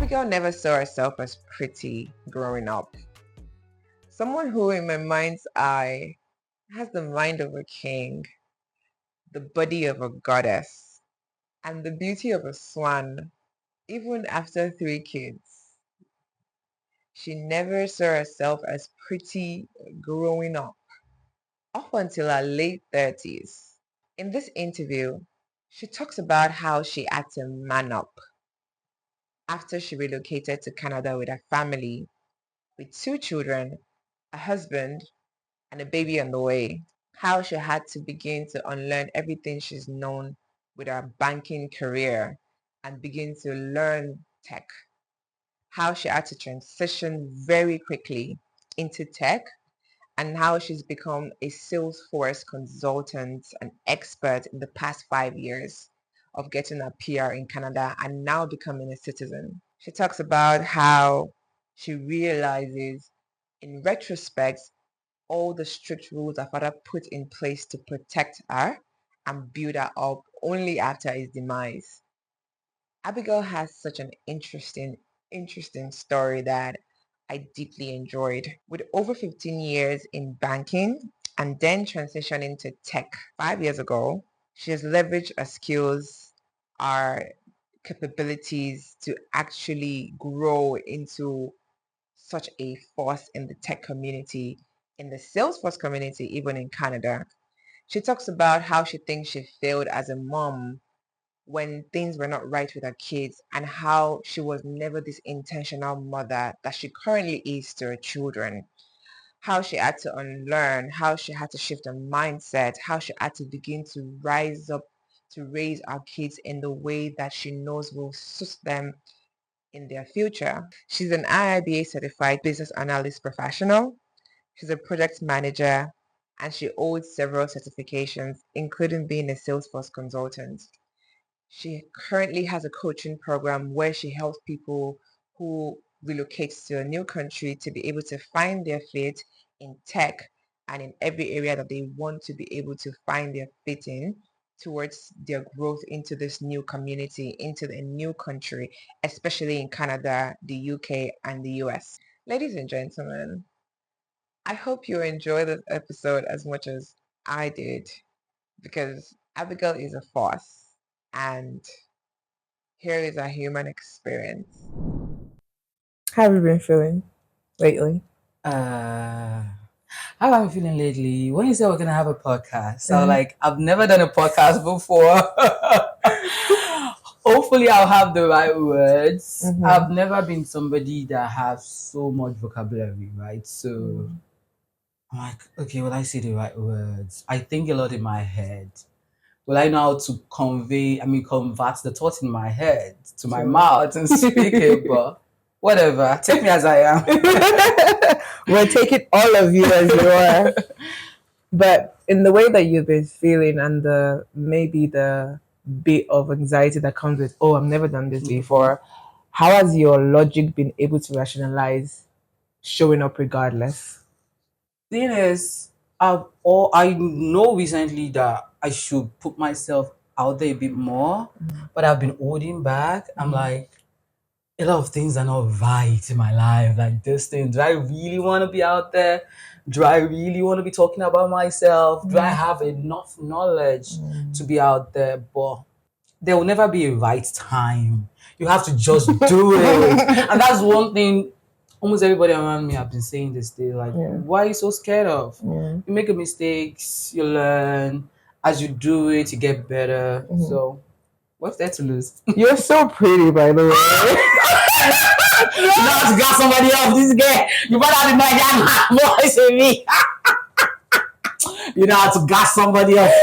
Abigail never saw herself as pretty growing up. Someone who, in my mind's eye, has the mind of a king, the body of a goddess, and the beauty of a swan, even after 3 kids. She never saw herself as pretty growing up until her late 30s. In this interview, she talks about how she had to man up after she relocated to Canada with her family, with 2 children, a husband, and a baby on the way. How she had to begin to unlearn everything she's known with her banking career and begin to learn tech. How she had to transition very quickly into tech and how she's become a Salesforce consultant and expert in the past 5 years of getting a PR in Canada and now becoming a citizen. She talks about how she realizes in retrospect all the strict rules her father put in place to protect her and build her up only after his demise. Abigail has such an interesting story that I deeply enjoyed. With over 15 years in banking and then transitioning to tech 5 years ago, she has leveraged her skills, her capabilities to actually grow into such a force in the tech community, in the Salesforce community, even in Canada. She talks about how she thinks she failed as a mom when things were not right with her kids and how she was never this intentional mother that she currently is to her children. How she had to unlearn, how she had to shift her mindset, how she had to begin to rise up to raise our kids in the way that she knows will suit them in their future. She's an IIBA certified business analyst professional. She's a project manager and she holds several certifications, including being a Salesforce consultant. She currently has a coaching program where she helps people who relocate to a new country to be able to find their fit in tech and in every area that they want to be able to find their fit in towards their growth into this new community, into the new country, especially in Canada, the UK, and the US. Ladies and gentlemen, I hope you enjoy this episode as much as I did because Abigail is a force and here is a human experience. How have you been feeling lately? How am I feeling lately? When you said we're gonna have a podcast, I was like, I've never done a podcast before. Hopefully, I'll have the right words. I've never been somebody that has so much vocabulary, right? So I'm like, okay, will I say the right words? I think a lot in my head. Will I know how to convert the thoughts in my head to my mouth and speak it? But whatever, take me as I am. We're taking all of you as you are. But in the way that you've been feeling and maybe the bit of anxiety that comes with, oh, I've never done this before, how has your logic been able to rationalize showing up regardless? Thing is, I know recently that I should put myself out there a bit more, but I've been holding back. I'm like, a lot of things are not right in my life. Like this thing, do I really want to be out there? Do I really want to be talking about myself? Do I have enough knowledge to be out there? But there will never be a right time. You have to just do it. And that's one thing almost everybody around me have been saying this day. Like, why are you so scared of? You make a mistakes, you learn. As you do it, you get better. So what's there to lose? You're so pretty, by the way. You know how to got somebody else, this guy. You better have the my voice with me. You know how to got somebody else.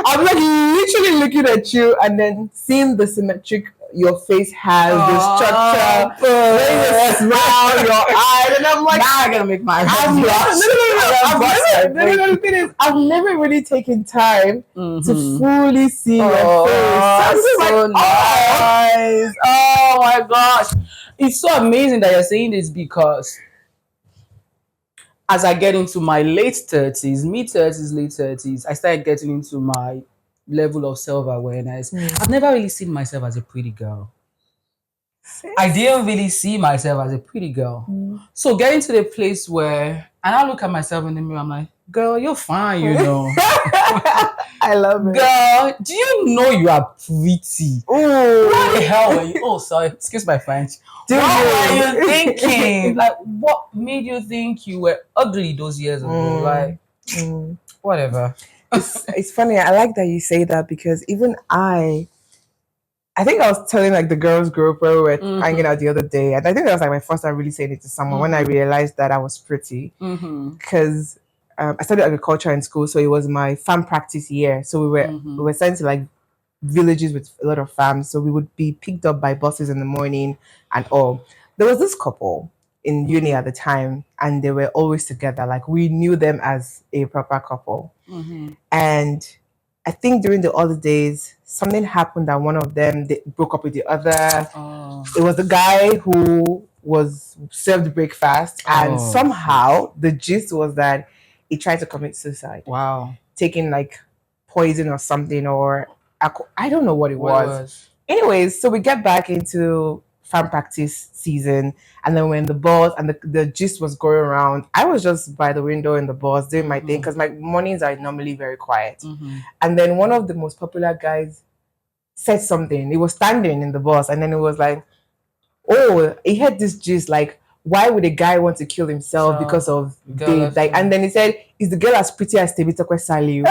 I'm like literally looking at you and then seeing the symmetric your face has, the structure, the smile, your eyes, and I'm like, now I'm gonna make my head the thing is, I've never really taken time to fully see your face. So nice. Oh my gosh. It's so amazing that you're saying this because as I get into my late 30s, mid 30s, late 30s, I started getting into my level of self-awareness. Mm. I've never really seen myself as a pretty girl. Sis? I didn't really see myself as a pretty girl. So getting to the place where, and I look at myself in the mirror, I'm like, girl, you're fine, you know. I love it. Girl, do you know you are pretty? Ooh. What the hell were you? Oh, sorry, excuse my French. Do What were you? you thinking? Like, what made you think you were ugly those years ago? Like, whatever. It's funny. I like that you say that because even I think I was telling like the girls group where we were hanging out the other day, and I think that was like my first time really saying it to someone when I realized that I was pretty. Because I studied agriculture in school, so it was my farm practice year. So we were sent to like villages with a lot of farms, so we would be picked up by buses in the morning and all. There was this couple in uni at the time, and they were always together. Like we knew them as a proper couple, and I think during the holidays, something happened that one of them they broke up with the other. It was the guy who was served breakfast, and somehow the gist was that he tried to commit suicide. Wow. Taking like poison or something, or I don't know what it was. Anyways, so we get back into farm practice season, and then when the bus and the gist was going around, I was just by the window in the bus doing my thing because my mornings are normally very quiet. And then one of the most popular guys said something. He was standing in the bus, and then it was like, oh, he had this gist like, why would a guy want to kill himself because of babe? Like, and then he said, is the girl as pretty as Tebitokwe Saliu?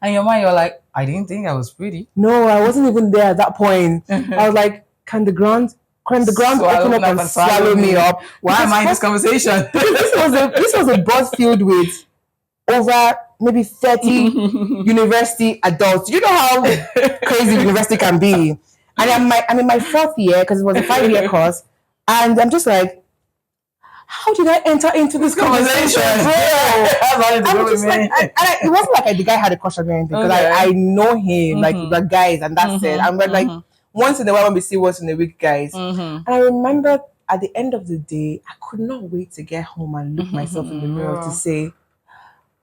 And your mind, you're like, I didn't think I was pretty. No, I wasn't even there at that point. I was like, can the ground open up and swallow me up? Why am I in this conversation? this was a bus filled with over maybe 30 university adults. You know how crazy university can be. And I'm in my fourth year because it was a 5-year course. And I'm just like, how did I enter into this conversation? It wasn't like the guy had a crush on me or anything because I know him, like the guys, and that's it. And we're like, once in a while when we see once in a week, guys. And I remember at the end of the day, I could not wait to get home and look myself in the mirror to say,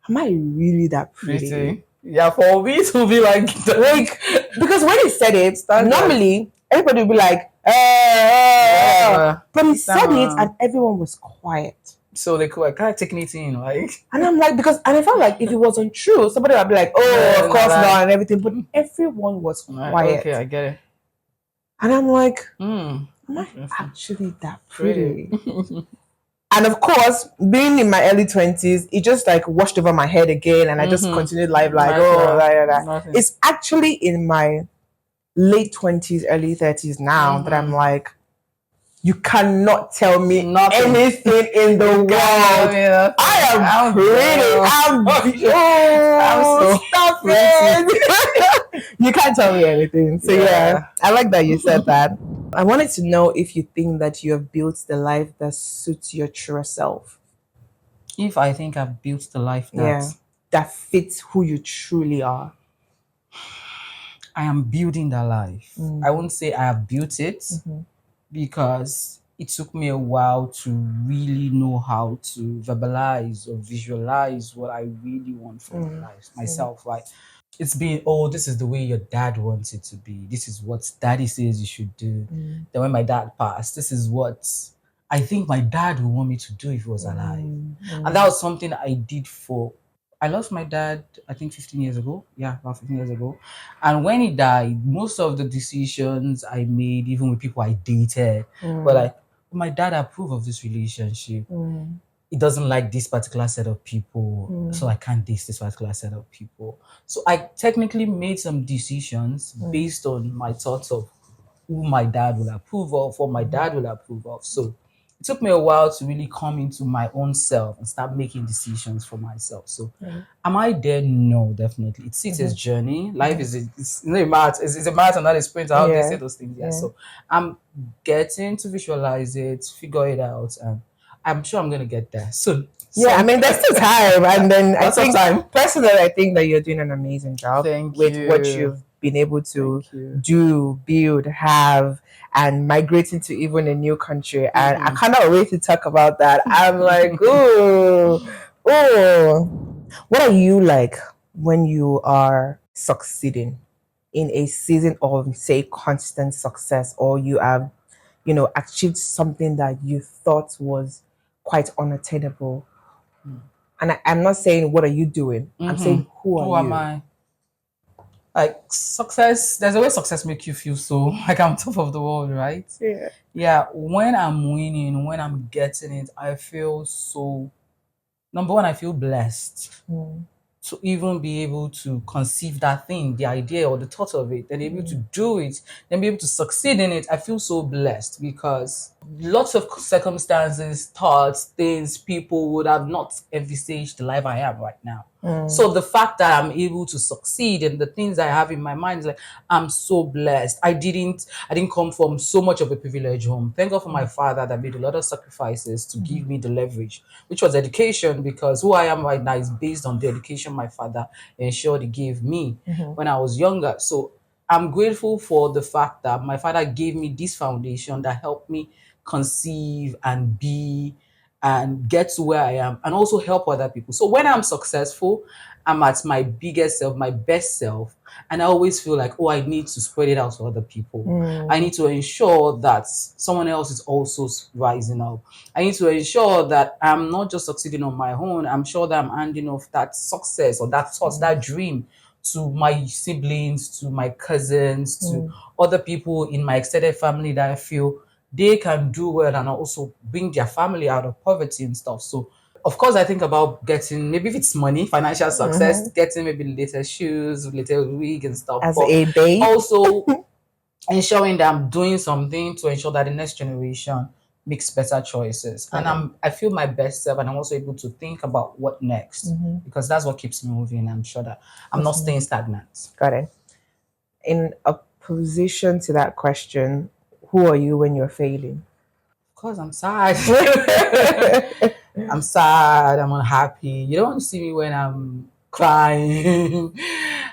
am I really that pretty? Yeah, for me to be like because when he said it, normally everybody would be like, but he said it and everyone was quiet. So they could kind of taking it in, like. And I'm like, and I felt like if it wasn't true, somebody would be like, oh, of course not, and everything. But everyone was quiet. Okay, I get it. And I'm like, am I actually that pretty? And of course, being in my early 20s, it just like washed over my head again, and I just continued life like, It's actually in my late 20s, early 30s now that I'm like, you cannot tell me anything in the world. I am pretty. I'm stop it. You can't tell me anything. So yeah, I like that you said that. I wanted to know if you think that you have built the life that suits your true self. If I think I've built the life that fits who you truly are. I am building that life. I won't say I have built it because it took me a while to really know how to verbalize or visualize what I really want for my life, myself. Like, it's been, this is the way your dad wants it to be. This is what daddy says you should do. Then when my dad passed, this is what I think my dad would want me to do if he was alive. And that was something I did I lost my dad, I think 15 years ago. Yeah, about 15 years ago. And when he died, most of the decisions I made, even with people I dated, were like, my dad approved of this relationship. He doesn't like this particular set of people, so I can't date this particular set of people. So I technically made some decisions based on my thoughts of who my dad will approve of, what my dad will approve of. So it took me a while to really come into my own self and start making decisions for myself. So am I there? No, definitely. It's a journey. Life is it's not a marathon. It's a marathon, not a sprint. How they say those things. Yeah. So I'm getting to visualize it, figure it out, and I'm sure I'm gonna get there soon. Yeah, I mean, there's still time, and then personally, I think that you're doing an amazing job with what you've been able to do, build, have, and migrating to even a new country. And I cannot wait to talk about that. I'm like, ooh. What are you like when you are succeeding in a season of, say, constant success, or you have, achieved something that you thought was quite unattainable. And I'm not saying what are you doing. I'm Mm-hmm. saying who are Who am you? I? Like success, there's a way success make you feel so like I'm top of the world, right? Yeah. Yeah, when I'm winning, when I'm getting it, I feel so, number one, I feel blessed Mm, to even be able to conceive that thing, the idea or the thought of it, then be able to mm, do it, then be able to succeed in it. I feel so blessed because lots of circumstances, thoughts, things, people would have not envisaged the life I am right now. mm, So the fact that I'm able to succeed and the things I have in my mind is like I'm so blessed. I didn't come from so much of a privileged home. Thank God for my father that made a lot of sacrifices to give me the leverage, which was education, because who I am right now is based on the education my father ensured he gave me mhm, when I was younger. So I'm grateful for the fact that my father gave me this foundation that helped me conceive and be and get to where I am and also help other people. So when I'm successful, I'm at my biggest self, my best self. And I always feel like, oh, I need to spread it out to other people. I mm, need to ensure that someone else is also rising up. I need to ensure that I'm not just succeeding on my own. I'm sure that I'm handing off that success or that thought, mm, that dream to my siblings, to my cousins, to mm, other people in my extended family that I feel they can do well and also bring their family out of poverty and stuff. So, of course, I think about getting, maybe if it's money, financial success, mhm. getting maybe latest shoes, latest wig and stuff, As but a babe. also ensuring that I'm doing something to ensure that the next generation makes better choices. And Got it. I feel my best self and I'm also able to think about what next Mm-hmm. because that's what keeps me moving. I'm sure that I'm not Listening. staying stagnant. Got it. In opposition to that question, who are you when you're failing? Of course, I'm sad. I'm sad. I'm unhappy. You don't see me when I'm crying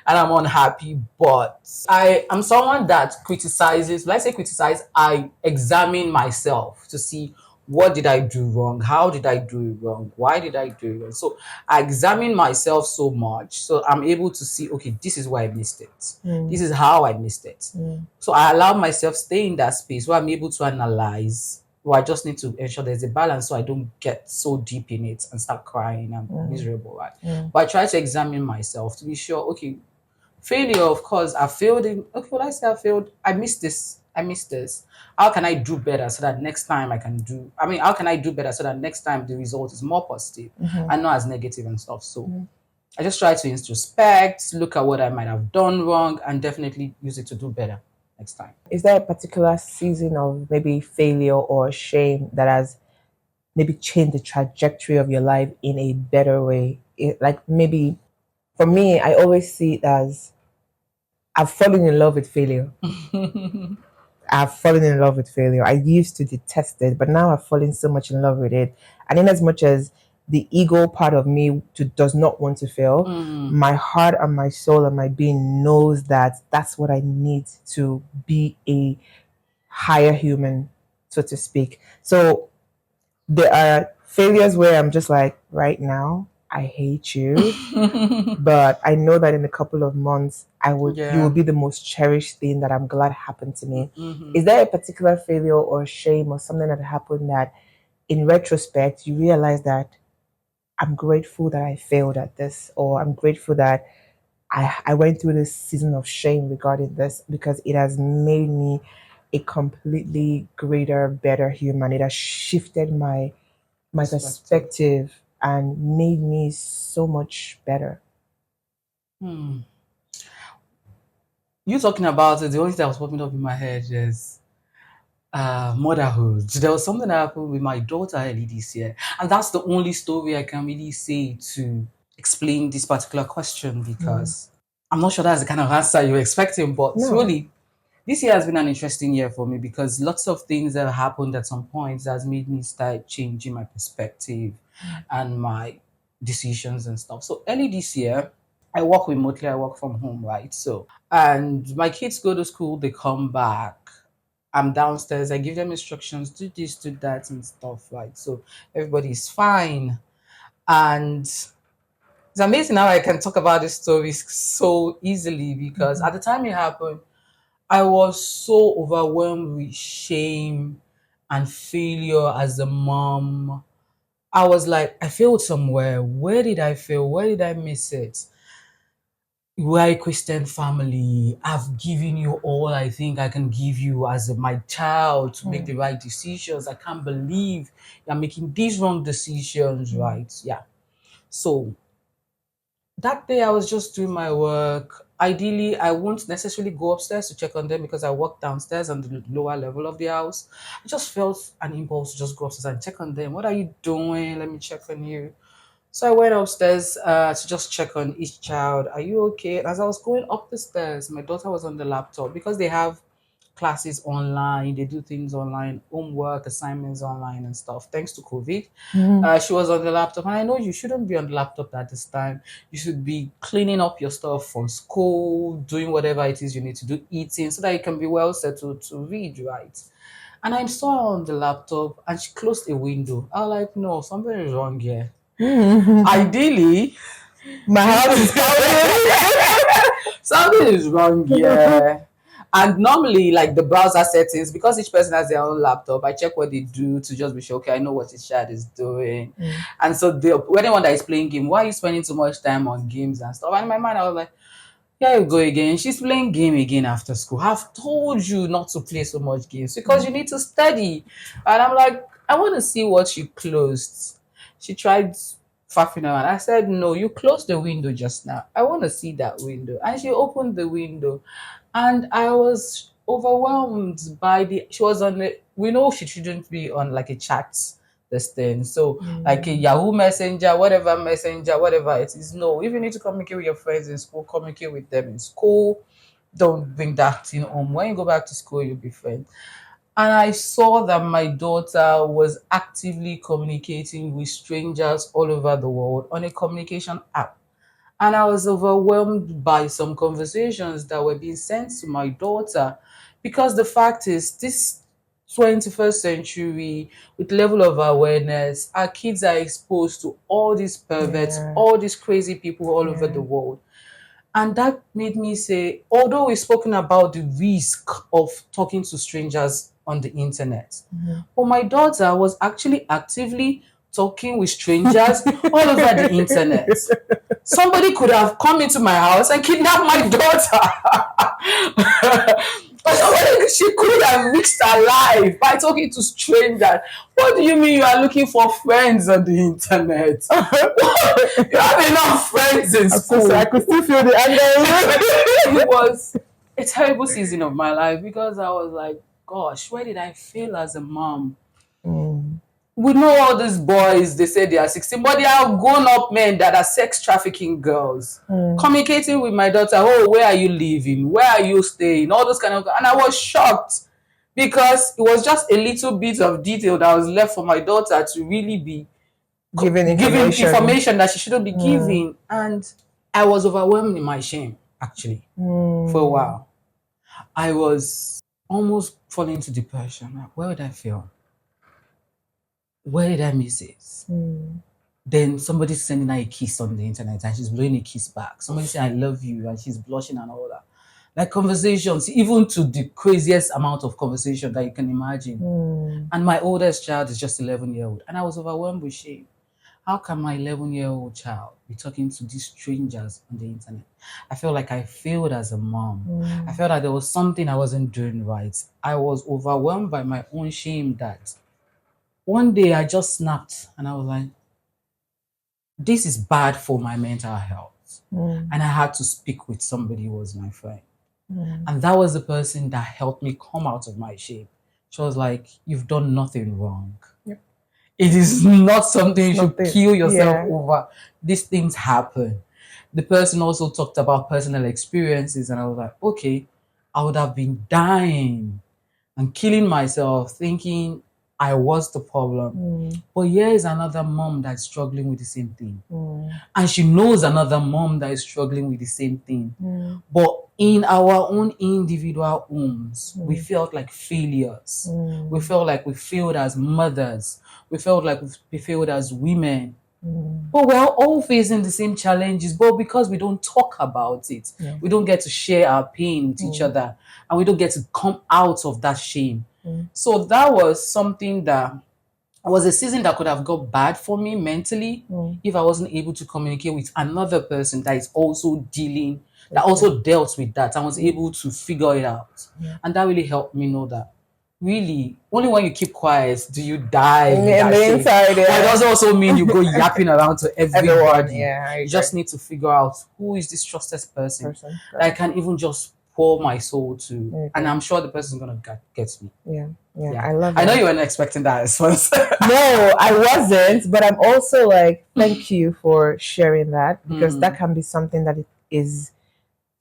and I'm unhappy, but I am someone that criticizes. When I say criticize, I examine myself to see what did I do wrong? How did I do it wrong? Why did I do it wrong? So I examine myself so much so I'm able to see, okay, this is why I missed it. Mm, This is how I missed it. mm, So I allow myself stay in that space where I'm able to analyze. Well, I just need to ensure there's a balance so I don't get so deep in it and start crying and mm, miserable, right? mm, But I try to examine myself to be sure, okay, failure, of course, I failed in, okay, well, I say I failed. I missed this. I missed this. How can I do better so that next time I can do, I mean, how can I do better so that next time the result is more positive mhm, and not as negative and stuff? So mhm. I just try to introspect, look at what I might have done wrong, and definitely use it to do better next time. Is there a particular season of maybe failure or shame that has maybe changed the trajectory of your life in a better way? Like maybe for me, I always see it as I've fallen in love with failure. I've fallen in love with failure. I used to detest it, but now I've fallen so much in love with it. And in as much as the ego part of me does not want to fail, Mm, my heart and my soul and my being knows that that's what I need to be a higher human, so to speak. So there are failures where I'm just like, right now, I hate you. But I know that in a couple of months, you will yeah. be the most cherished thing that I'm glad happened to me. Hmm. Is there a particular failure or shame or something that happened that in retrospect you realize that I'm grateful that I failed at this, or I'm grateful that I went through this season of shame regarding this because it has made me a completely greater, better human. It has shifted my Perspective. perspective and made me so much better. Hmm. You talking about it, the only thing that was popping up in my head is motherhood. There was something that happened with my daughter early this year, and that's the only story I can really say to explain this particular question Mm. because I'm not sure that's the kind of answer you're expecting, but No. truly, this year has been an interesting year for me because lots of things that happened at some points has made me start changing my perspective and my decisions and stuff. So early this year, I work remotely, I work from home, right? And my kids go to school, they come back. I'm downstairs, I give them instructions, do this, do that, and stuff, right? So everybody's fine. And It's amazing how I can talk about this story so easily because Mhm. at the time it happened, I was so overwhelmed with shame and failure as a mom. I was like, I failed somewhere. Where did I fail? Where did I miss it? We're a Christian family. I've given you all I think I can give you as my child to make Mm. the right decisions. I can't believe you're making these wrong decisions, Mm. right? Yeah. So that day I was just doing my work. Ideally, I won't necessarily go upstairs to check on them because I work downstairs on the lower level of the house. I just felt an impulse to just go upstairs and check on them. What are you doing? Let me check on you. So I went upstairs to just check on each child. Are you okay? As I was going up the stairs, my daughter was on the laptop because they have classes online. They do things online, homework, assignments online, and stuff. Thanks to COVID, Mhm. she was on the laptop, and I know you shouldn't be on the laptop at this time. You should be cleaning up your stuff from school, doing whatever it is you need to do, eating, so that you can be well settled to read, right? And I saw her on the laptop, and she closed a window. I was like, no, something is wrong here. Mhm. Ideally, My she house is pounding. something is wrong here. And normally, like the browser settings, because each person has their own laptop, I check what they do to just be sure, okay, I know what each child is doing. Mm. And so anyone that is playing game, why are you spending so much time on games and stuff? And in my mind, I was like, here you go again. She's playing game again after school. I've told you not to play so much games because you need to study. And I'm like, I want to see what she closed. She tried faffing around. I said, no, you closed the window just now. I want to see that window. And she opened the window. And I was overwhelmed by she was on the, we know she shouldn't be on like a chat this thing. So like a Mm. Yahoo Messenger, whatever it is. No, if you need to communicate with your friends in school, communicate with them in school. Don't bring that thing home. When you go back to school, you'll be friends. And I saw that my daughter was actively communicating with strangers all over the world on a communication app. And I was overwhelmed by some conversations that were being sent to my daughter because the fact is, this 21st century, with level of awareness, our kids are exposed to all these perverts, Yeah. all these crazy people all over Yeah. the world. And that made me say, although we've spoken about the risk of talking to strangers on the internet, Mhm. but my daughter was actually actively talking with strangers all over the internet. Somebody could have come into my house and kidnapped my daughter. Somebody, she could have risked her life by talking to strangers. What do you mean you are looking for friends on the internet? You have enough friends in I school. could still feel the anger. It was a terrible season of my life because I was like, gosh, where did I fail as a mom? Mm. We know all these boys, they say they are 16, but they are grown up men that are sex trafficking girls. Mm. Communicating with my daughter, oh, where are you living? Where are you staying? All those kind of, and I was shocked because it was just a little bit of detail that was left for my daughter to really be Giving giving information. information that she shouldn't be Mm. giving. And I was overwhelmed in my shame, actually, for a Mm. while. I was almost falling into depression. Like, where would I fail? Where did I miss it? Mm. Then somebody sending her a kiss on the internet and she's blowing a kiss back. Somebody saying, I love you, and she's blushing and all that. Like conversations, even to the craziest amount of conversation that you can imagine. Mm. And my oldest child is just 11-year old. And I was overwhelmed with shame. How can my 11-year-old child be talking to these strangers on the internet? I felt like I failed as a mom. I Mm. felt like there was something I wasn't doing right. I was overwhelmed by my own shame that one day I just snapped and I was like, this is bad for my mental health. Mm. And I had to speak with somebody who was my friend. Mm. And that was the person that helped me come out of my shame. She was like, you've done nothing wrong. Yep. It is not something It's you should nothing. kill yourself Yeah. over. These things happen. The person also talked about personal experiences, and I was like, okay, I would have been dying and killing myself thinking I was the problem. Mm. But here is another mom that's struggling with the same thing. Mm. And she knows another mom that is struggling with the same thing. Mm. But in our own individual homes, we Mm. felt like failures. Mm. We felt like we failed as mothers. We felt like we failed as women. But we're all facing the same challenges, but because we don't talk about it, we don't get to share our pain with each other, and we don't get to come out of that shame. So that was something that was a season that could have got bad for me mentally if I wasn't able to communicate with another person that is also dealing, that also dealt with that and was able to figure it out. And that really helped me know that really only when you keep quiet do you die in that the shame. inside, But it doesn't also mean you go yapping around to everybody. Everyone, yeah, I You just need to figure out who is this trusted person that I Right. can even just pour my soul to, Okay. and I'm sure the person's gonna get me. Yeah, I love it. I know you weren't expecting that response. No, I wasn't, but I'm also like, thank you for sharing that, because that can be something that is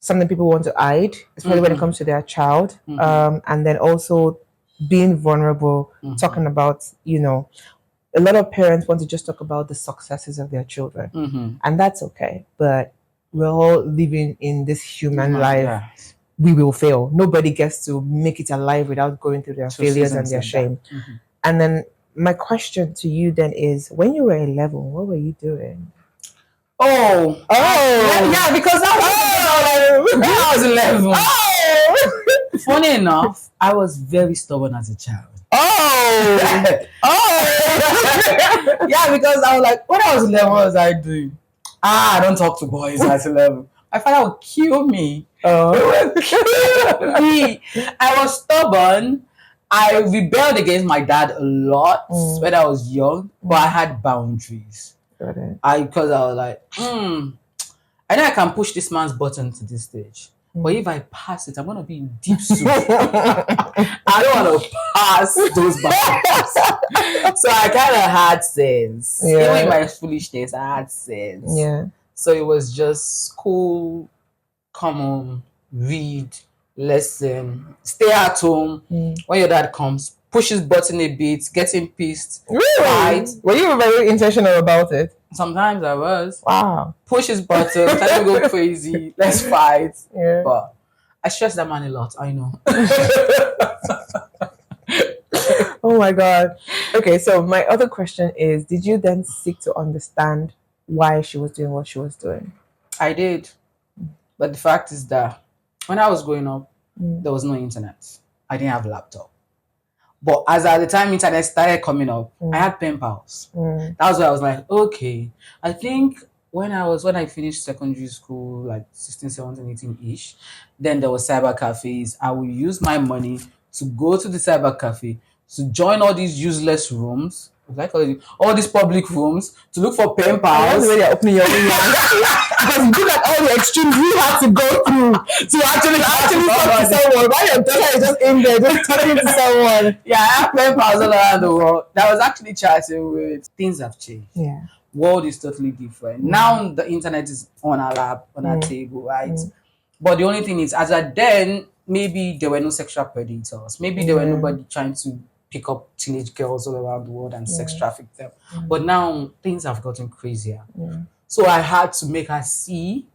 something people want to hide, especially when it comes to their child. And then also being vulnerable, talking about, a lot of parents want to just talk about the successes of their children, and that's okay. But we're all living in this human life. Yes. We will fail. Nobody gets to make it alive without going through their failures and their shame. And then my question to you then is, when you were 11, what were you doing? Yeah, because that was when I was 11. Funny enough, I was very stubborn as a child. Yeah, because I was like, when I was 11, what was I doing? I don't talk to boys at 11. My father would kill me. He would kill me. I was stubborn. I rebelled against my dad a lot when I was young, but I had boundaries. Because I was like, I know I can push this man's button to this stage. But if I pass it, I'm going to be in deep soup. I don't want to pass those boundaries. So I kind of had sense. Even in my foolishness, I had sense. Yeah. So it was just school, come home, read, lesson, stay at home. When your dad comes, push his button a bit, getting pissed. Really? Fight. Were you very intentional about it? Sometimes I was. Wow. Push his button, tell him go crazy, let's fight. Yeah. But I stress that man a lot, I know. Oh my God. Okay, so my other question is, did you then seek to understand why she was doing what she was doing? I did. But the fact is that when I was growing up, there was no internet. I didn't have a laptop. But as at the time internet started coming up, I had pen pals. That was where I was like, okay. I think when I finished secondary school, like 16, 17, 18-ish, then there was cyber cafes. I would use my money to go to the cyber cafe, to join all these useless rooms, like all these public rooms, to look for pen pals. That's the way they're opening your ears. Because you look at all the extremes you had to go through to actually talk to someone. Why your daughter is just in there, just talking to someone. Yeah, I have pen pals all around the world that was actually chatting with. Things have changed. Yeah. World is totally different. Now the internet is on our lap, on our table, right? But the only thing is, as at then, maybe there were no sexual predators. Maybe there were nobody trying to pick up teenage girls all around the world and sex traffic them. But now things have gotten crazier. So I had to make her see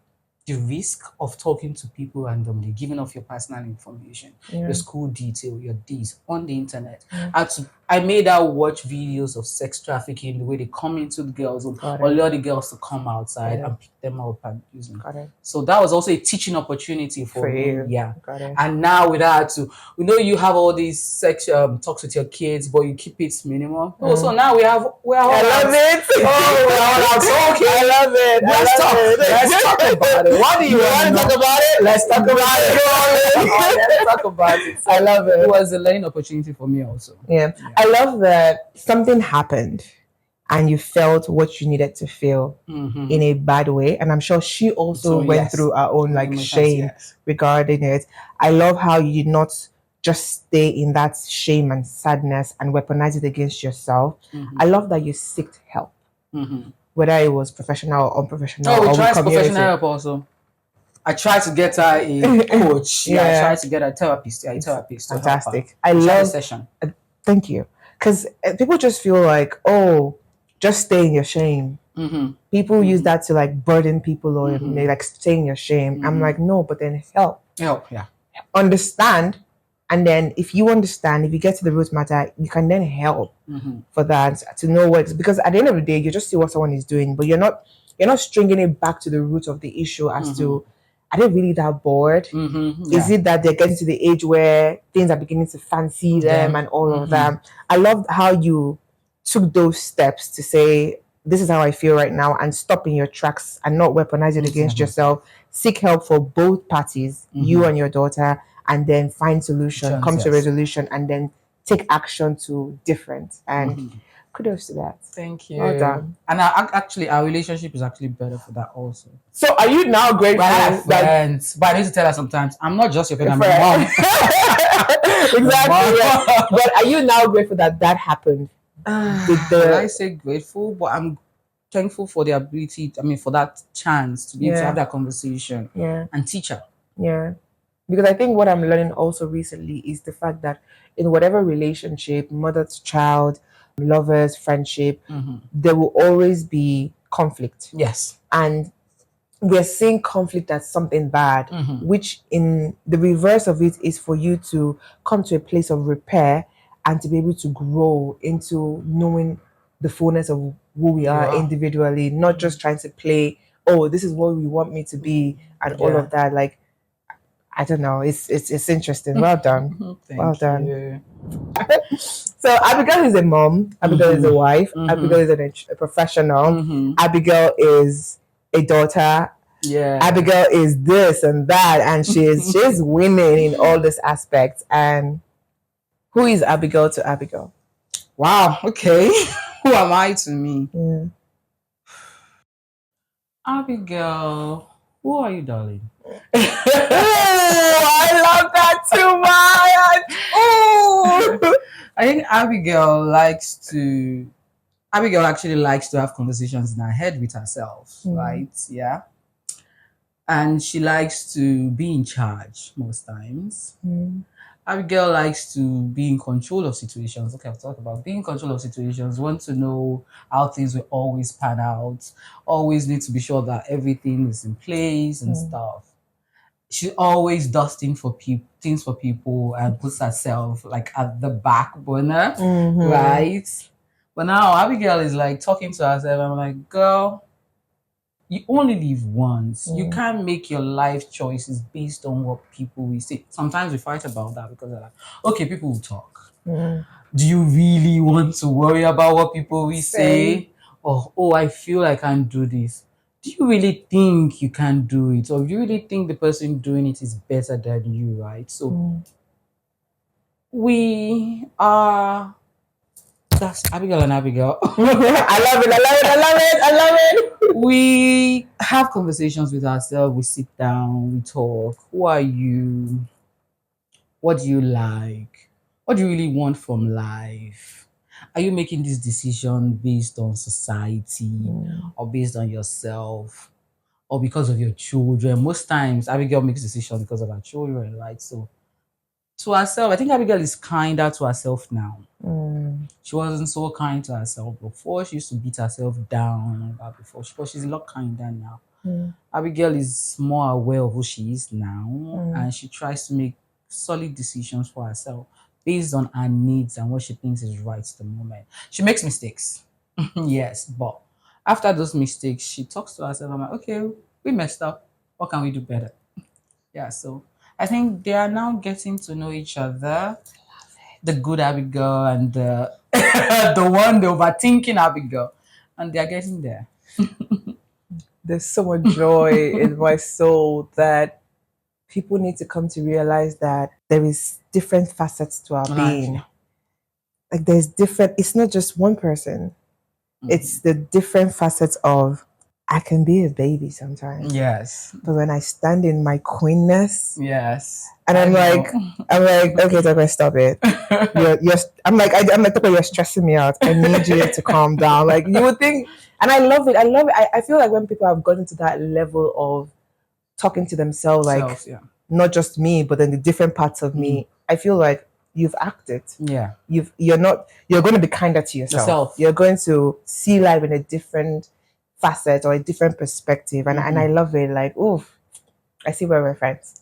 the risk of talking to people randomly, giving off your personal information, your school detail, your deeds on the internet. I made her watch videos of sex trafficking, the way they come into the girls' home, or lure the girls to come outside and pick them up and use them. So that was also a teaching opportunity for me. you. Yeah. And now with her too, you have all these sex talks with your kids, but you keep it minimal. So now we're all I love it. Okay. I love it. Let's talk about it. What do you want to talk about it? Let's talk about it. Let's talk about it. So I love it. It was a learning opportunity for me also. Yeah. I love that something happened and you felt what you needed to feel in a bad way. And I'm sure she also went through her own shame regarding it. I love how you did not just stay in that shame and sadness and weaponize it against yourself. I love that you sought help. Whether it was professional or unprofessional. Oh, we tried professional help also. I tried to get her a coach. I tried to get a therapist. Yeah, a therapist. Fantastic. I love session. Thank you. Because people just feel like, oh, just stay in your shame. People use that to burden people or stay in your shame. I'm like, no, but then help. Help, yeah. Understand And then if you understand, if you get to the root matter, you can then help Mm-hmm. for that to know what, because at the end of the day, you just see what someone is doing, but you're not stringing it back to the root of the issue as to, are they really that bored? Mm-hmm. Is Yeah. it that they're getting to the age where things are beginning to fancy them and all of that? I love how you took those steps to say, this is how I feel right now, and stop in your tracks and not weaponize it against yourself. Seek help for both parties, you and your daughter, and then find solution, come to Yes. resolution, and then take action to different. And kudos to that. Thank you. Well done. And actually, our relationship is actually better for that also. So are you now grateful But I have that friends, but I need to tell her sometimes, I'm not just your friend, I'm your Friend. mom. exactly? Mom. Yeah. But are you now grateful that that happened? Will I say grateful? But I'm thankful for the ability, for that chance to be able to Yeah. have that conversation Yeah. and teach her. Yeah. Because I think what I'm learning also recently is the fact that in whatever relationship, mother to child, lovers, friendship, there will always be conflict. Yes. And we're seeing conflict as something bad, which in the reverse of it is for you to come to a place of repair and to be able to grow into knowing the fullness of who we are individually, not just trying to play, oh, this is what we want me to be, and all of that. Like, I don't know. It's interesting. Well done. Well done. You. So Abigail is a mom. Abigail is a wife. Abigail is a professional. Abigail is a daughter. Yeah. Abigail is this and that, and she's winning in all these aspects. And who is Abigail to Abigail? Wow. Okay. Who am I to me? Yeah. Abigail, who are you, darling? I love that too much. Oh, I think Abigail actually likes to have conversations in her head with herself, right? Yeah. And she likes to be in charge most times. Abigail likes to be in control of situations. Okay, I've talked about being in control of situations, want to know how things will always pan out, always need to be sure that everything is in place and stuff. She always does things for people and puts herself like at the back burner, right? But now Abigail is like talking to herself. I'm like, girl, you only live once. You can't make your life choices based on what people will say. Sometimes we fight about that because they're like, okay, people will talk. Do you really want to worry about what people will say? Or, oh, I feel I can't do this. Do you really think you can do it? Or do you really think the person doing it is better than you, right? So we are, that's Abigail and Abigail. I love it. I love it. I love it. I love it. We have conversations with ourselves. We sit down, we talk. Who are you? What do you like? What do you really want from life? Are you making this decision based on society or based on yourself or because of your children? Most times, Abigail makes decisions because of her children, right? So, to herself, I think Abigail is kinder to herself now. She wasn't so kind to herself before. She used to beat herself down about before, but she's a lot kinder now. Abigail is more aware of who she is now, and she tries to make solid decisions for herself based on her needs and what she thinks is right at the moment. She makes mistakes, yes, but after those mistakes, she talks to herself. I'm like, okay, we messed up. What can we do better? Yeah, so I think they are now getting to know each other. The good Abigail and the the overthinking Abigail, and they are getting there. There's so much joy in my soul that people need to come to realize that there is different facets to our being. Like there's different, it's not just one person. It's the different facets of, I can be a baby sometimes. Yes. But when I stand in my queenness, yes. And I'm like, okay, Toko, stop it. I'm like, Toko, you're stressing me out. I need you to calm down. Like you would think, and I love it. I feel like when people have gotten to that level of talking to themselves, like not just me, but then the different parts of me, I feel like you've acted. Yeah. You're going to be kinder to yourself. You're going to see life in a different facet or a different perspective. And I love it. Like, oof. I see where we're friends.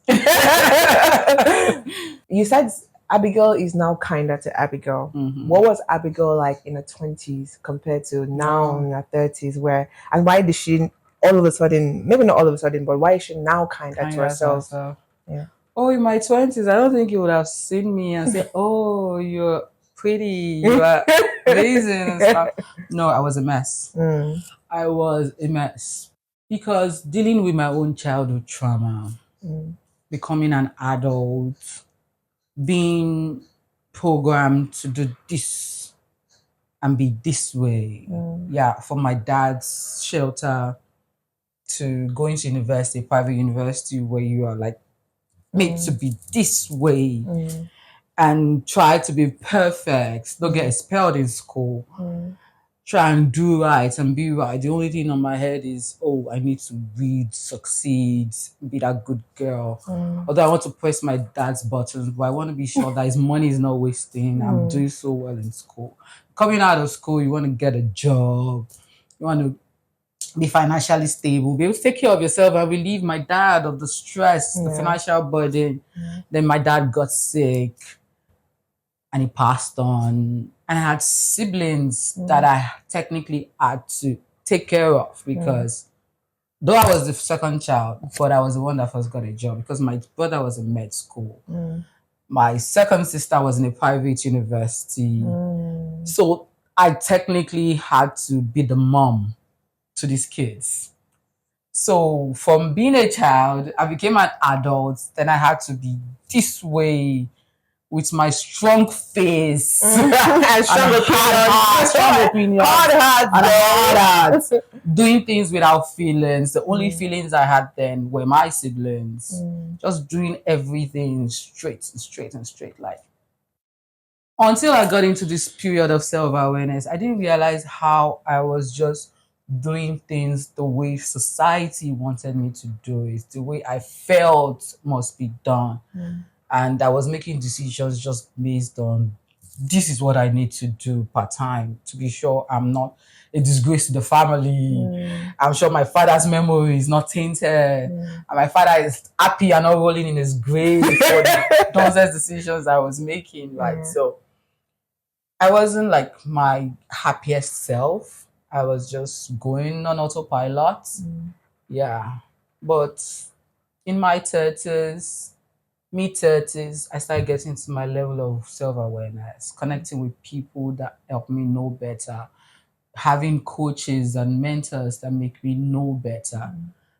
You said Abigail is now kinder to Abigail. What was Abigail like in her 20s compared to now in her 30s? Where and why did she all of a sudden, maybe not all of a sudden, but why is she now kinder to herself? Yeah. Oh, in my 20s, I don't think you would have seen me and say, "Oh, you're pretty, you are amazing," and stuff. No, I was a mess. I was a mess because dealing with my own childhood trauma, becoming an adult, being programmed to do this and be this way. Yeah, from my dad's shelter to going to university, private university, where you are like made to be this way and try to be perfect, don't get expelled in school. Try and do right and be right. The only thing on my head is, oh, I need to read, succeed, be that good girl. Although I want to press my dad's buttons, but I want to be sure that his money is not wasting. I'm doing so well in school. Coming out of school, you want to get a job. You want to be financially stable, be able to take care of yourself and relieve my dad of the stress, the financial burden. Then my dad got sick and he passed on. And I had siblings that I technically had to take care of because though I was the second child, but I was the one that first got a job because my brother was in med school. My second sister was in a private university. So I technically had to be the mom to these kids. So from being a child, I became an adult. Then I had to be this way with my strong face and strong opinion, hard heart, doing things without feelings. The only feelings I had then were my siblings, just doing everything straight like. Until I got into this period of self-awareness, I didn't realize how I was just doing things the way society wanted me to do it, the way I felt must be done. And I was making decisions just based on this is what I need to do part time to be sure I'm not a disgrace to the family. I'm sure my father's memory is not tainted. And my father is happy and not rolling in his grave for the nonsense decisions I was making, right? So I wasn't like my happiest self. I was just going on autopilot. Yeah. But in my 30s, mid-30s, I started getting to my level of self-awareness, connecting with people that help me know better, having coaches and mentors that make me know better.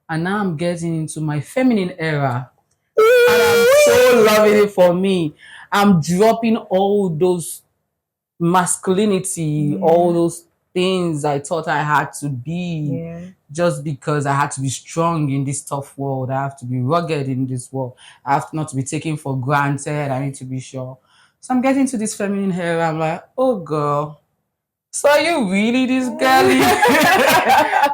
And now I'm getting into my feminine era. And I'm so loving it for me. I'm dropping all those masculinity, all those things I thought I had to be just because I had to be strong in this tough world. I have to be rugged in this world. I have not to be taken for granted. I need to be sure. So I'm getting to this feminine era. I'm like, oh girl, so are you really this girly?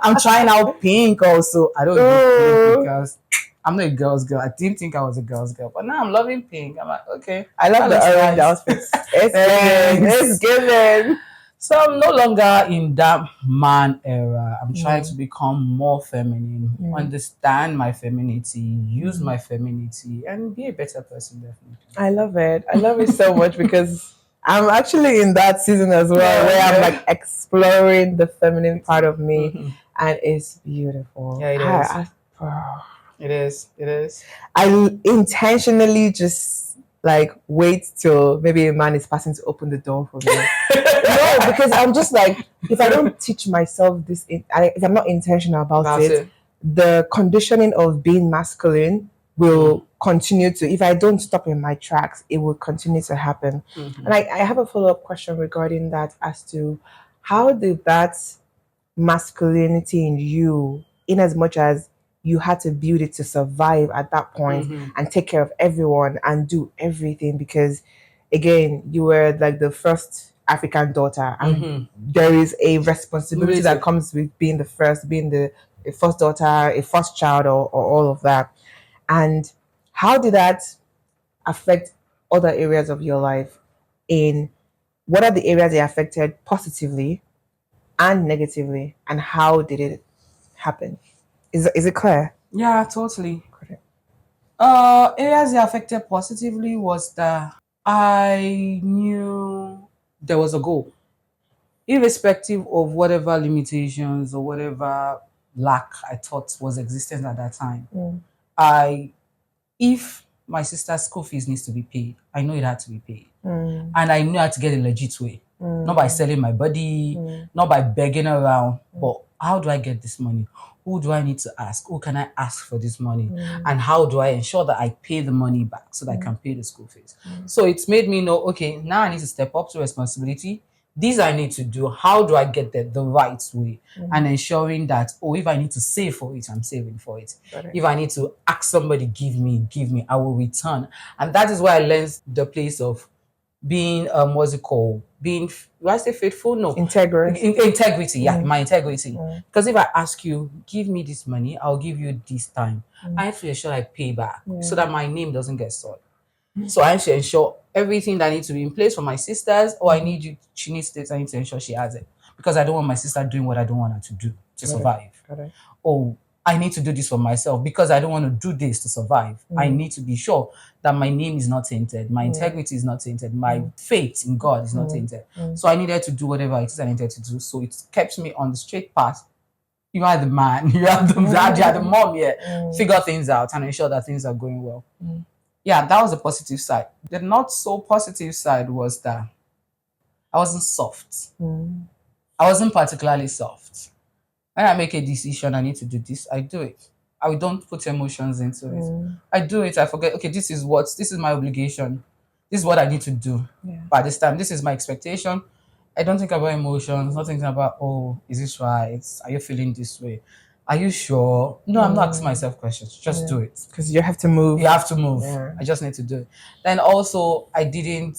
I'm trying out pink also. I don't do pink because I'm not a girl's girl. I didn't think I was a girl's girl, but now I'm loving pink. I'm like, okay. I love the orange outfits. It's given. So I'm no longer in that man era. I'm trying to become more feminine, understand my femininity, use my femininity, and be a better person, definitely. I love it. I love it so much because I'm actually in that season as well where I'm like exploring the feminine part of me and it's beautiful. Yeah, it is. It is. It is. I intentionally just like wait till maybe a man is passing to open the door for me. No, because I'm just like, if I don't teach myself this, if I'm not intentional about it, the conditioning of being masculine will continue to, if I don't stop in my tracks, it will continue to happen. And I have a follow-up question regarding that as to how did that masculinity in you, in as much as you had to build it to survive at that point and take care of everyone and do everything because again you were like the first African daughter and there is a responsibility that comes with being the first, being the first daughter, a first child or all of that. And how did that affect other areas of your life? In what are the areas they affected positively and negatively and how did it happen? Is it clear? Yeah, totally. Areas they affected positively was that I knew there was a goal, irrespective of whatever limitations or whatever lack I thought was existent at that time. I If my sister's school fees needs to be paid, I know it had to be paid. And I knew how to get a legit way. Not by selling my body, not by begging around, but how do I get this money? Who do I need to ask? Who can I ask for this money? And how do I ensure that I pay the money back so that I can pay the school fees? So it's made me know, okay, now I need to step up to responsibility. These I need to do. How do I get there the right way? And ensuring that, oh, if I need to save for it, I'm saving for it. If I need to ask somebody, give me, I will return. And that is why I learned the place of being what's it called? Being, do I say faithful? No. Integrity, yeah, my integrity. Because if I ask you, give me this money, I'll give you this time. I have to ensure I pay back so that my name doesn't get soiled. So I have to ensure everything that needs to be in place for my sisters, or I need you, she needs this, I need to ensure she has it. Because I don't want my sister doing what I don't want her to do to survive. Or I need to do this for myself because I don't want to do this to survive. I need to be sure that my name is not tainted, my integrity is not tainted, my faith in God is not tainted. So I needed to do whatever it is I needed to do. So it kept me on the straight path. You are the man, you are the dad, you are the mom, figure things out and ensure that things are going well. Yeah, that was the positive side. The not so positive side was that I wasn't soft. I wasn't particularly soft. When I make a decision, I need to do this, I do it. I don't put emotions into it. I do it, I forget, okay, this is my obligation. This is what I need to do. By this time, this is my expectation. I don't think about emotions, not thinking about, oh, is this right? Are you feeling this way? Are you sure? No, I'm not asking myself questions. Just do it. Because you have to move. You have to move. I just need to do it. Then also, I didn't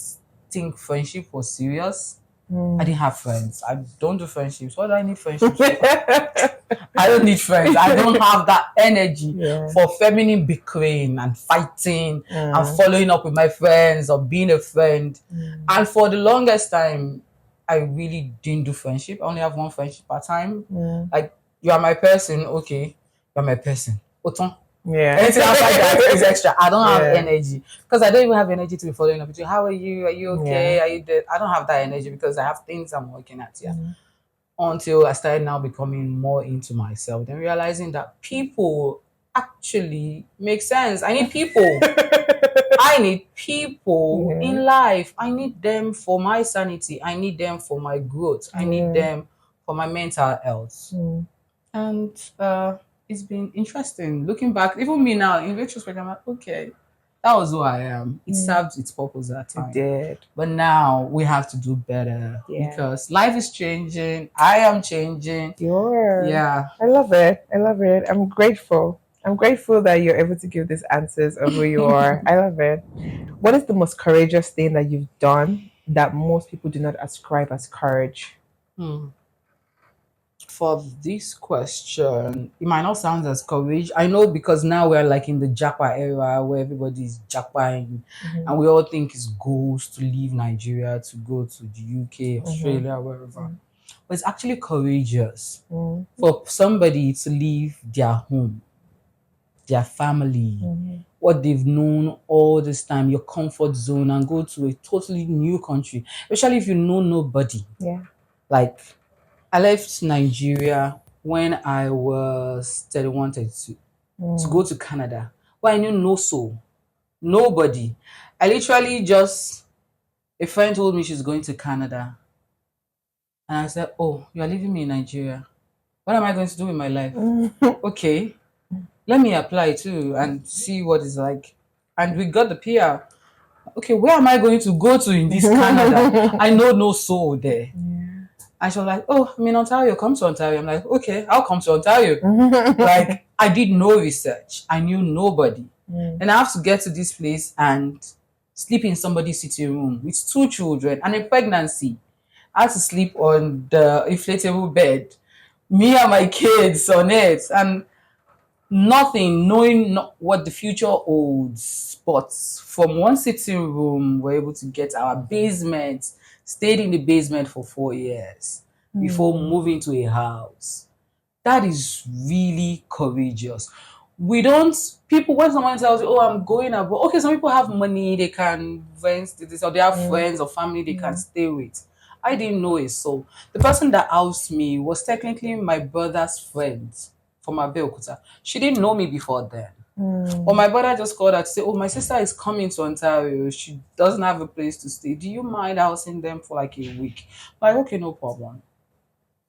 think friendship was serious. I didn't have friends. I don't do friendships. What do I need friendships for? I don't need friends. I don't have that energy for feminine bickering and fighting and following up with my friends or being a friend. And for the longest time, I really didn't do friendship. I only have one friendship at a time. Like, you are my person, okay. You are my person. Autant. Anything outside that is extra. I don't have energy because I don't even have energy to be following up with you. How are you? Are you okay? Are you dead? I don't have that energy because I have things I'm working at. Until I started now becoming more into myself, then realizing that people actually make sense. I need people. I need people in life. I need them for my sanity. I need them for my growth. I need them for my mental health. And it's been interesting looking back. Even me now, in retrospect, I'm like, okay, that was who I am. It served its purpose at that time. It did. But now we have to do better because life is changing. I am changing. Yeah. I love it. I love it. I'm grateful. I'm grateful that you're able to give these answers of who you are. I love it. What is the most courageous thing that you've done that most people do not ascribe as courage? For this question, it might not sound as courage. I know because now we're like in the Japa era where everybody's Japaing and we all think it's goals to leave Nigeria, to go to the UK, Australia, wherever. But it's actually courageous for somebody to leave their home, their family, what they've known all this time, your comfort zone, and go to a totally new country, especially if you know nobody. Like, I left Nigeria when I was 31, 32 to go to Canada, where I knew no soul, nobody. I literally just, a friend told me she's going to Canada. And I said, oh, you're leaving me in Nigeria. What am I going to do with my life? Okay, let me apply too and see what it's like. And we got the PR. Okay, where am I going to go to in this Canada? I know no soul there. And she was like, oh, I'm in Ontario, come to Ontario. I'm like, okay, I'll come to Ontario. Like, I did no research. I knew nobody. And I have to get to this place and sleep in somebody's sitting room with 2 children and a pregnancy. I had to sleep on the inflatable bed, me and my kids on it, and nothing, knowing what the future holds. But from one sitting room, we're able to get our basement, stayed in the basement for 4 years before moving to a house. That is really courageous. We don't, people, when someone tells you, oh, I'm going abroad, okay, some people have money, they can rent this, or they have Mm, friends or family they can mm, stay with. I didn't know it. So the person that housed me was technically my brother's friend from Abeokuta. She didn't know me before then. But mm, my brother just called her to say, oh, my sister is coming to Ontario. She doesn't have a place to stay. Do you mind housing them for like a week? Like, okay, no problem.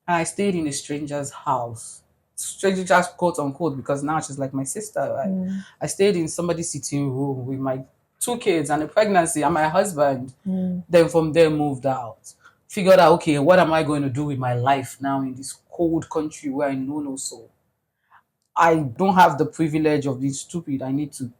And I stayed in a stranger's house. Stranger just quote unquote, because now she's like my sister, right? mm, I stayed in somebody's sitting room with my two kids and a pregnancy and my husband. mm. Then from there moved out. Figured out, okay, what am I going to do with my life now in this cold country where I know no soul? I don't have the privilege of being stupid. I need to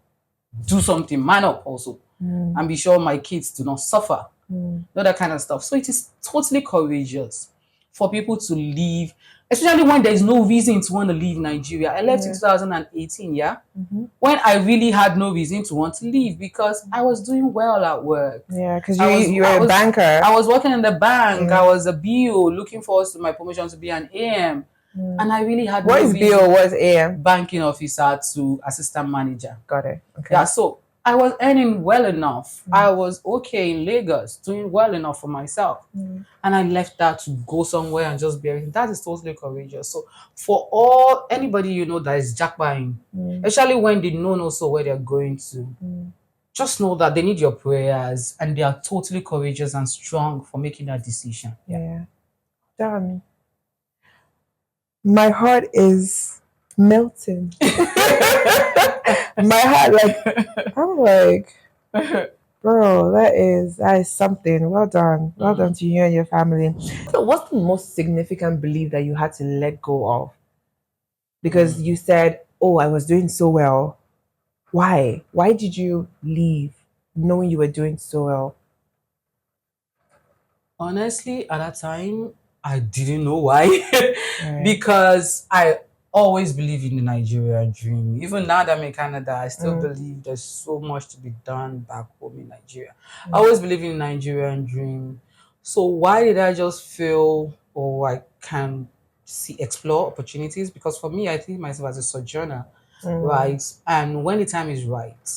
do something, man up also, Mm, and be sure my kids do not suffer. mm, All that kind of stuff. So it is totally courageous for people to leave, especially when there is no reason to want to leave Nigeria. I left in yeah. 2018, yeah, Mm-hmm. when I really had no reason to want to leave because I was doing well at work. Yeah, because I was you I were a was banker. I was working in the bank. I Mm, was a BO looking forward to my promotion to be an AM. mm. And I really had What no is reason. BO? What is AM? Banking officer to assistant manager. Got it. Yeah, Okay. so I was earning well enough. Mm, I was okay in Lagos, doing well enough for myself. mm, And I left that to go somewhere and just be everything. That is totally courageous. So for all anybody you know that is jackpying, mm, especially when they know also where they're going to, mm. just know that they need your prayers and they are totally courageous and strong for making that decision. Yeah. Yeah. Done. My heart is melting. My heart, like, I'm like, bro, that is something. Well done. Well done Mm. to you and your family. So what's the most significant belief that you had to let go of? Because Mm. you said, oh, I was doing so well. Why? Why did you leave knowing you were doing so well? Honestly, at that time, I didn't know why. Right. Because I always believe in the Nigerian dream. Even now that I'm in Canada, I still Mm, believe there's so much to be done back home in Nigeria. I mm, always believe in the Nigerian dream. So why did I just feel, oh, I can see explore opportunities? Because for me, I think myself as a sojourner, mm, right? And when the time is right,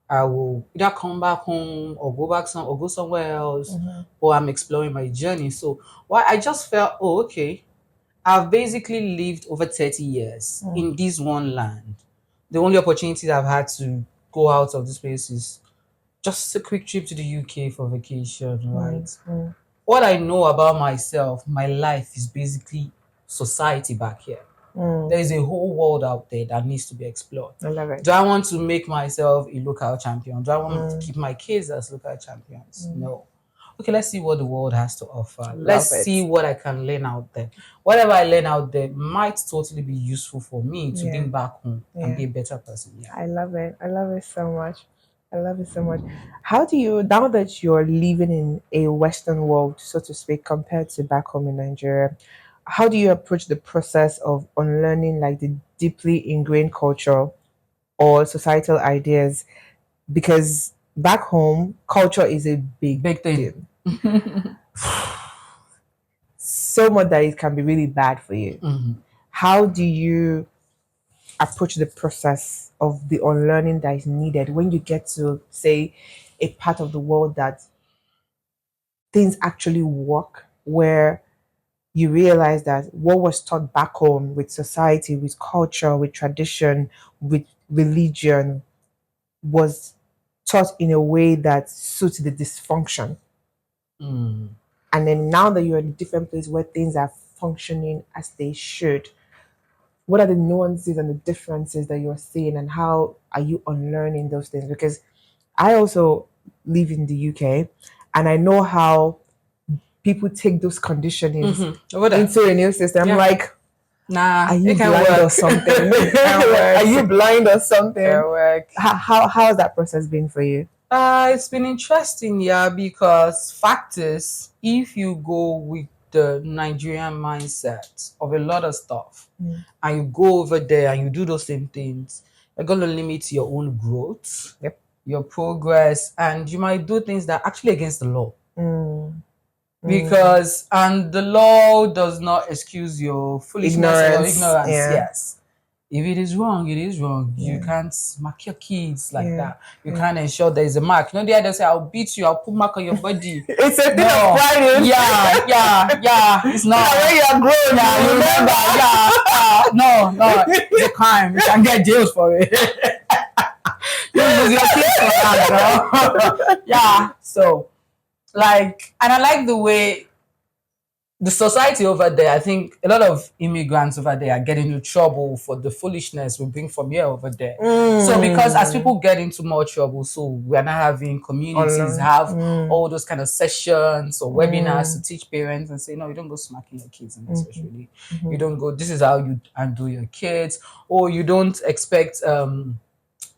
I will either come back home or go back some or go somewhere else, mhm, or I'm exploring my journey. So why I just felt, oh, okay, I've basically lived over 30 years mm, in this one land. The only opportunities I've had to go out of this place is just a quick trip to the UK for vacation, mm, right? mm, What I know about myself, my life is basically society back here. mm. There is a whole world out there that needs to be explored. I love it. Do I want to make myself a local champion? Do I want to Mm, keep my kids as local champions? mm. No. Okay, let's see what the world has to offer. Let's Love see it. what I can learn out there. Whatever I learn out there might totally be useful for me to Yeah. bring back home and Yeah. be a better person. Yeah. I love it. I love it so much. I love it so much. How do you, now that you're living in a Western world, so to speak, compared to back home in Nigeria, how do you approach the process of unlearning like the deeply ingrained culture or societal ideas? Because back home, culture is a big Big thing. deal. So much that it can be really bad for you. Mhm. How do you approach the process of the unlearning that is needed when you get to, say, a part of the world that things actually work, where you realize that what was taught back home with society, with culture, with tradition, with religion was taught in a way that suits the dysfunction. Mm. And then now that you're in a different place where things are functioning as they should, what are the nuances and the differences that you're seeing, and how are you unlearning those things? Because I also live in the UK, and I know how people take those conditionings Over there. into a new system. Yeah. Like, Nah, are it you can blind or work. something? It can Are work. you It blind or something? can work. How has that process been for you? It's been interesting, yeah, because fact is, if you go with the Nigerian mindset of a lot of stuff, Mm, and you go over there and you do those same things, you're going to limit your own growth, yep. your progress, and you might do things that are actually against the law. Mm, mm. Because, and the law does not excuse your foolishness or your Ignorance. ignorance, Yeah. yes. If it is wrong, it is wrong. You Yeah. can't mark your kids like Yeah. that. You Yeah. can't ensure there is a mark. You know, the other say, I'll beat you, I'll put mark on your body. It's a thing of No. pride. Yeah. It's not. When you are grown, Yeah, you you remember. remember. No. It's a crime. You can get jailed for it. You lose your kids for that, girl. Yeah. So, like, and I like the way the society over there, I think a lot of immigrants over there are getting into trouble for the foolishness we bring from here over there. So because as Mm. people get into more trouble, so we're not having communities Online. have Mm. all those kind of sessions or webinars to Mm. teach parents and say, no, you don't go smacking your kids Mhm. unnecessarily. You Mhm. don't go, this is how you handle your kids, or you don't expect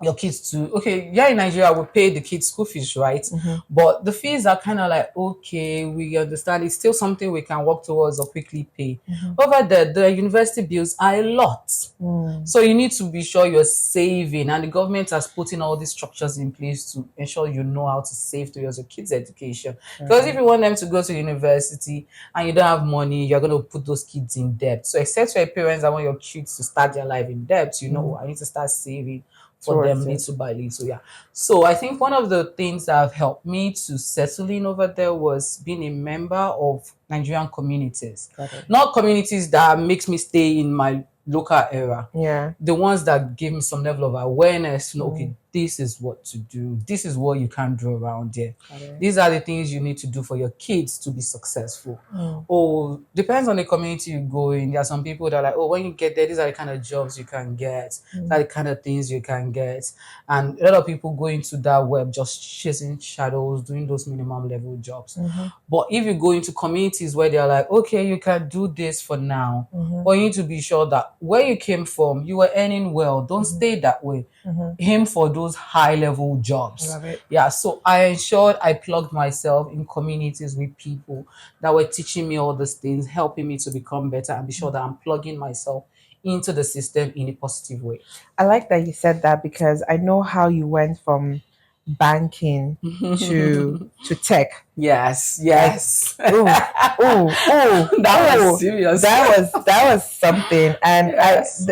your kids to okay, yeah, in Nigeria we pay the kids school fees, right? Mhm. But the fees are kind of like okay, we understand it's still something we can work towards or quickly pay. Mhm. Over there, the university bills are a lot. Mm. So you need to be sure you're saving, and the government has put in all these structures in place to ensure you know how to save towards your kids' education. Because if Mhm. you want them to go to university and you don't have money, you're going to put those kids in debt. So except for your parents that want your kids to start their life in debt, you know, Mm. I need to start saving for them Towards it. little by little. Yeah. So I think one of the things that have helped me to settle in over there was being a member of Nigerian communities. Got it. Not communities that makes me stay in my local area, Yeah. the ones that give me some level of awareness, you know, okay, Mm. this is what to do, this is what you can't do around here. Got it. These are the things you need to do for your kids to be successful. Mm. Or depends on the community you go in. There are some people that are like, oh, when you get there, these are the kind of jobs you can get, these are Mm. the kind of things you can get. And a lot of people go into that web just chasing shadows, doing those minimum level jobs. Mhm. But if you go into communities where they're like, okay, you can do this for now, Mhm. but you need to be sure that where you came from, you were earning well. Don't stay that way. Mhm. Aim for those high level jobs. Love it. Yeah, so I ensured I plugged myself in communities with people that were teaching me all these things, helping me to become better and be sure that I'm plugging myself into the system in a positive way. I like that you said that because I know how you went from banking to tech. Yes, Like, yes. ooh, ooh, ooh, That was ooh. serious. That was something, and Yes.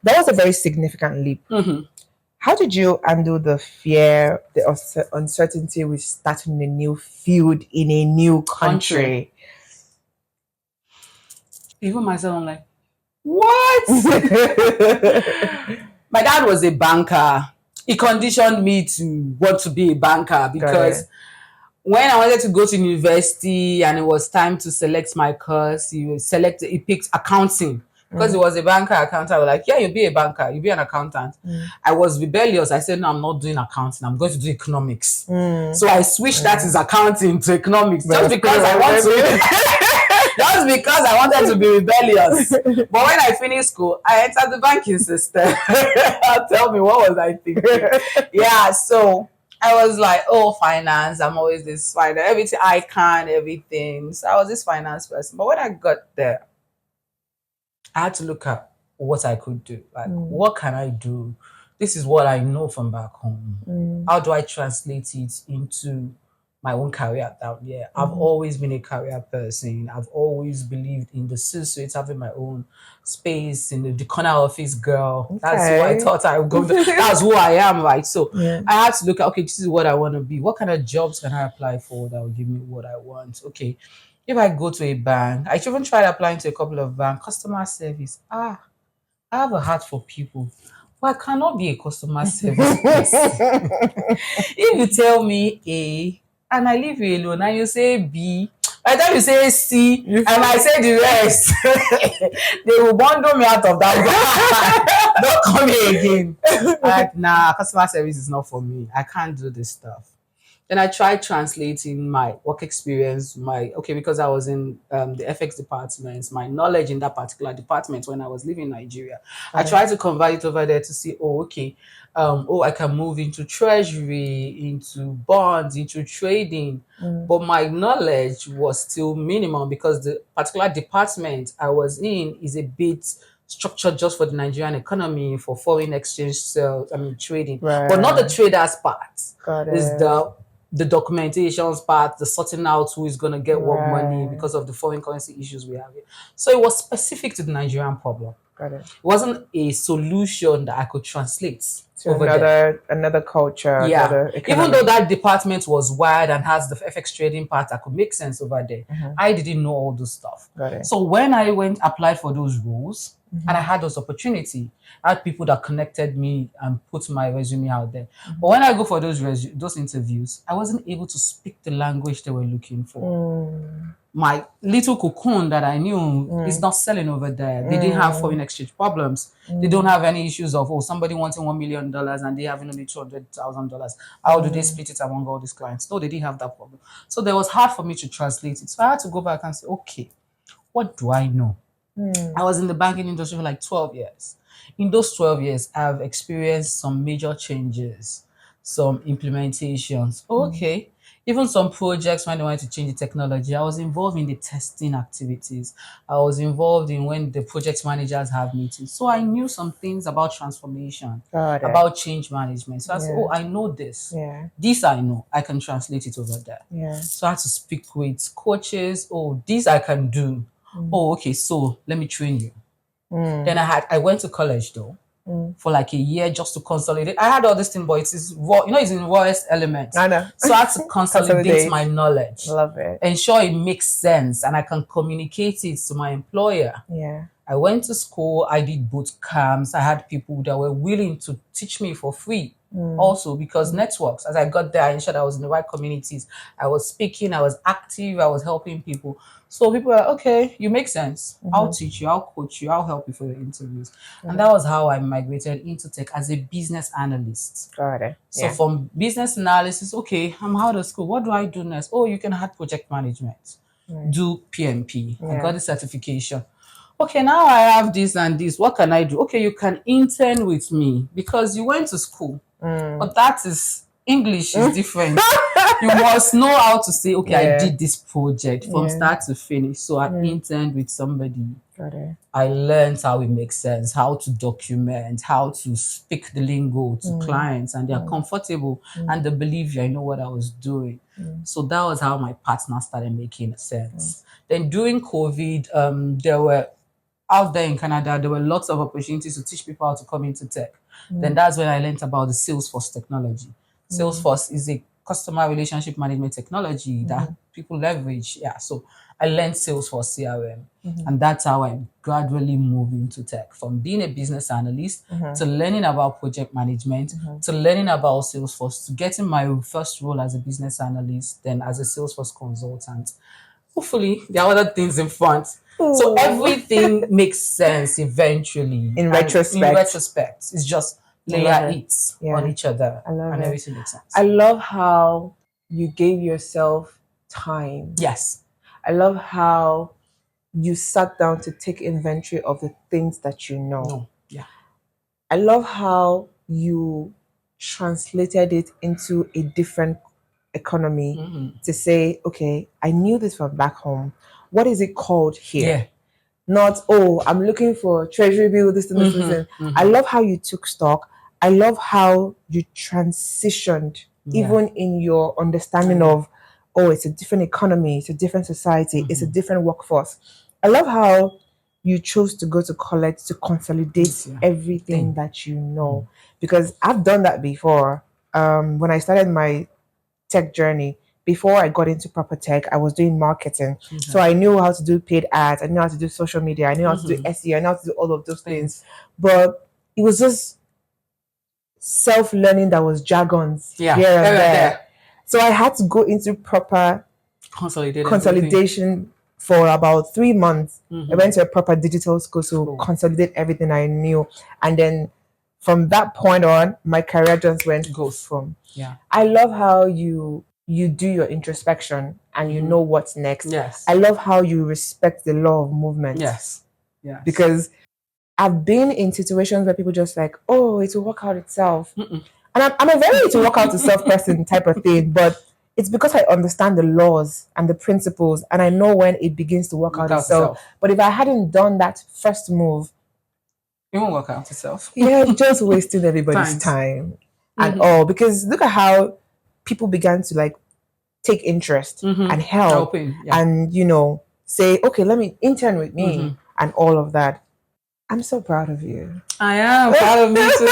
that was a very significant leap. Mhm. How did you handle the fear, the uncertainty with starting a new field in a new Country. country? Even myself, I'm like, what? My dad was a banker. He conditioned me to want to be a banker Got because it. when I wanted to go to university and it was time to select my course, he picked accounting. Because he Mm. was a banker accountant, I was like, yeah, you'll be a banker, you'll be an accountant. Mm. I was rebellious. I said, no, I'm not doing accounting, I'm going to do economics. Mm. So I switched that as accounting to economics But just because I want to just because I wanted to be rebellious. But when I finished school, I entered the banking system. Tell me, what was I thinking? Yeah, so I was like, oh, finance. I'm always this finance, everything I can, everything. So I was this finance person. But when I got there, I had to look at what I could do. Like, Mm. what can I do? This is what I know from back home. Mm. How do I translate it into my own career down here? I've Mhm. always been a career person. I've always believed in the C-suite, having my own space in the corner office girl. That's who I Okay. thought I would go. That's who I am, right? So Yeah. I had to look at, okay, this is what I want to be. What kind of jobs can I apply for that will give me what I want? Okay, if I go to a bank, I even tried applying to a couple of banks, customer service. I have a heart for people, but I cannot be a customer service person. If you tell me A and I leave you alone and you say B, by the time you say C and I say the rest, they will bundle me out of that. Don't come here again. Like, nah, customer service is not for me. I can't do this stuff. Then I tried translating my work experience, because I was in the FX department, my knowledge in that particular department when I was living in Nigeria. I Got it. tried to convert it over there to see, oh, okay, I can move into treasury, into bonds, into trading. Mm. But my knowledge was still minimum because the particular department I was in is a bit structured just for the Nigerian economy, for foreign exchange sales, trading, but not the Right. traders part. Got Is it. the documentations part, the sorting out who is going to get what money Right. because of the foreign currency issues we have here. So it was specific to the Nigerian problem. Got it. It wasn't a solution that I could translate To over there. another culture, Yeah. another Even economy. though that department was wide and has the FX trading part that could make sense over there, I didn't know all those stuff. Got it. So when I went applied for those roles and I had those opportunity, I had people that connected me and put my resume out there. But when I go for those interviews, I wasn't able to speak the language they were looking for. My little cocoon that I knew is not selling over there. They didn't have foreign exchange problems. They don't have any issues of, oh, somebody wanting $1 million and they having only $200,000. How do they split it among all these clients? No, they didn't have that problem. So there was hard for me to translate it. So I had to go back and say, okay, what do I know? I was in the banking industry for like 12 years. In those 12 years, I've experienced some major changes, some implementations. Okay. Even some projects when they wanted to change the technology, I was involved in the testing activities. I was involved in when the project managers have meetings. So I knew some things about transformation, Got it. about change management. So I said, oh, Yeah. I know this. Yeah. This I know. I can translate it over there. Yeah. So I had to speak with coaches. Oh, this I can do. Oh, okay, so let me train you. Then I went to college though for like a year just to consolidate. I had all this thing, but it is raw, it's in rawest element. I know. So I had to consolidate my knowledge, Love it. ensure it makes sense, and I can communicate it to my employer. Yeah. I went to school, I did boot camps, I had people that were willing to teach me for free. Also, because networks, as I got there, I ensured I was in the right communities. I was speaking, I was active, I was helping people. So people were like, okay, you make sense. I'll teach you, I'll coach you, I'll help you for your interviews. And that was how I migrated into tech as a business analyst. Got it. So from business analysis, okay, I'm out of school. What do I do next? Oh, you can have project management. Do PMP. I got the certification. Okay, now I have this and this. What can I do? Okay, you can intern with me because you went to school. But that is English is different. You must know how to say, okay, I did this project from start to finish. So I interned with somebody. Got it. I learned how it makes sense, how to document, how to speak the lingo to clients, and they're comfortable and they believe you. I know what I was doing. So that was how my partner started making sense. Then during COVID, there were out there in Canada, there were lots of opportunities to teach people how to come into tech. Then that's when I learned about the Salesforce technology. Salesforce is a customer relationship management technology that people leverage. Yeah, so I learned Salesforce CRM, and that's how I gradually moved into tech from being a business analyst to learning about project management to learning about Salesforce to getting my first role as a business analyst, then as a Salesforce consultant. Hopefully, there are other things in front. So everything makes sense eventually. In And retrospect. in retrospect, it's just layer it. it Yeah. on each other, love and it. everything makes sense. I love how you gave yourself time. Yes. I love how you sat down to take inventory of the things that you know. No. Yeah. I love how you translated it into a different economy to say, okay, I knew this from back home. What is it called here? Yeah. Not, oh, I'm looking for treasury bill, this and this and this. I love how you took stock. I love how you transitioned, even in your understanding of, oh, it's a different economy, it's a different society, it's a different workforce. I love how you chose to go to college to consolidate everything that you know. Because I've done that before. When I started my tech journey, before I got into proper tech, I was doing marketing. So I knew how to do paid ads, I knew how to do social media, I knew how to do SEO, I knew how to do all of those things. But it was just self-learning that was jargons here and there. So I had to go into proper consolidation for about 3 months. I went to a proper digital school to consolidate everything I knew. And then from that point on, my career just went from. Yeah. I love how you do your introspection and you know what's next. Yes. I love how you respect the law of movement. Yes. Yeah. Because I've been in situations where people just like, oh, it will work out itself. And I'm a very to work out itself person type of thing, but it's because I understand the laws and the principles and I know when it begins to work out itself. But if I hadn't done that first move, it won't work out itself. Yeah, just wasting everybody's time and all. Because look at how people began to like take interest and help and say, okay, let me intern with me and all of that. I'm so proud of you. I am proud of me too,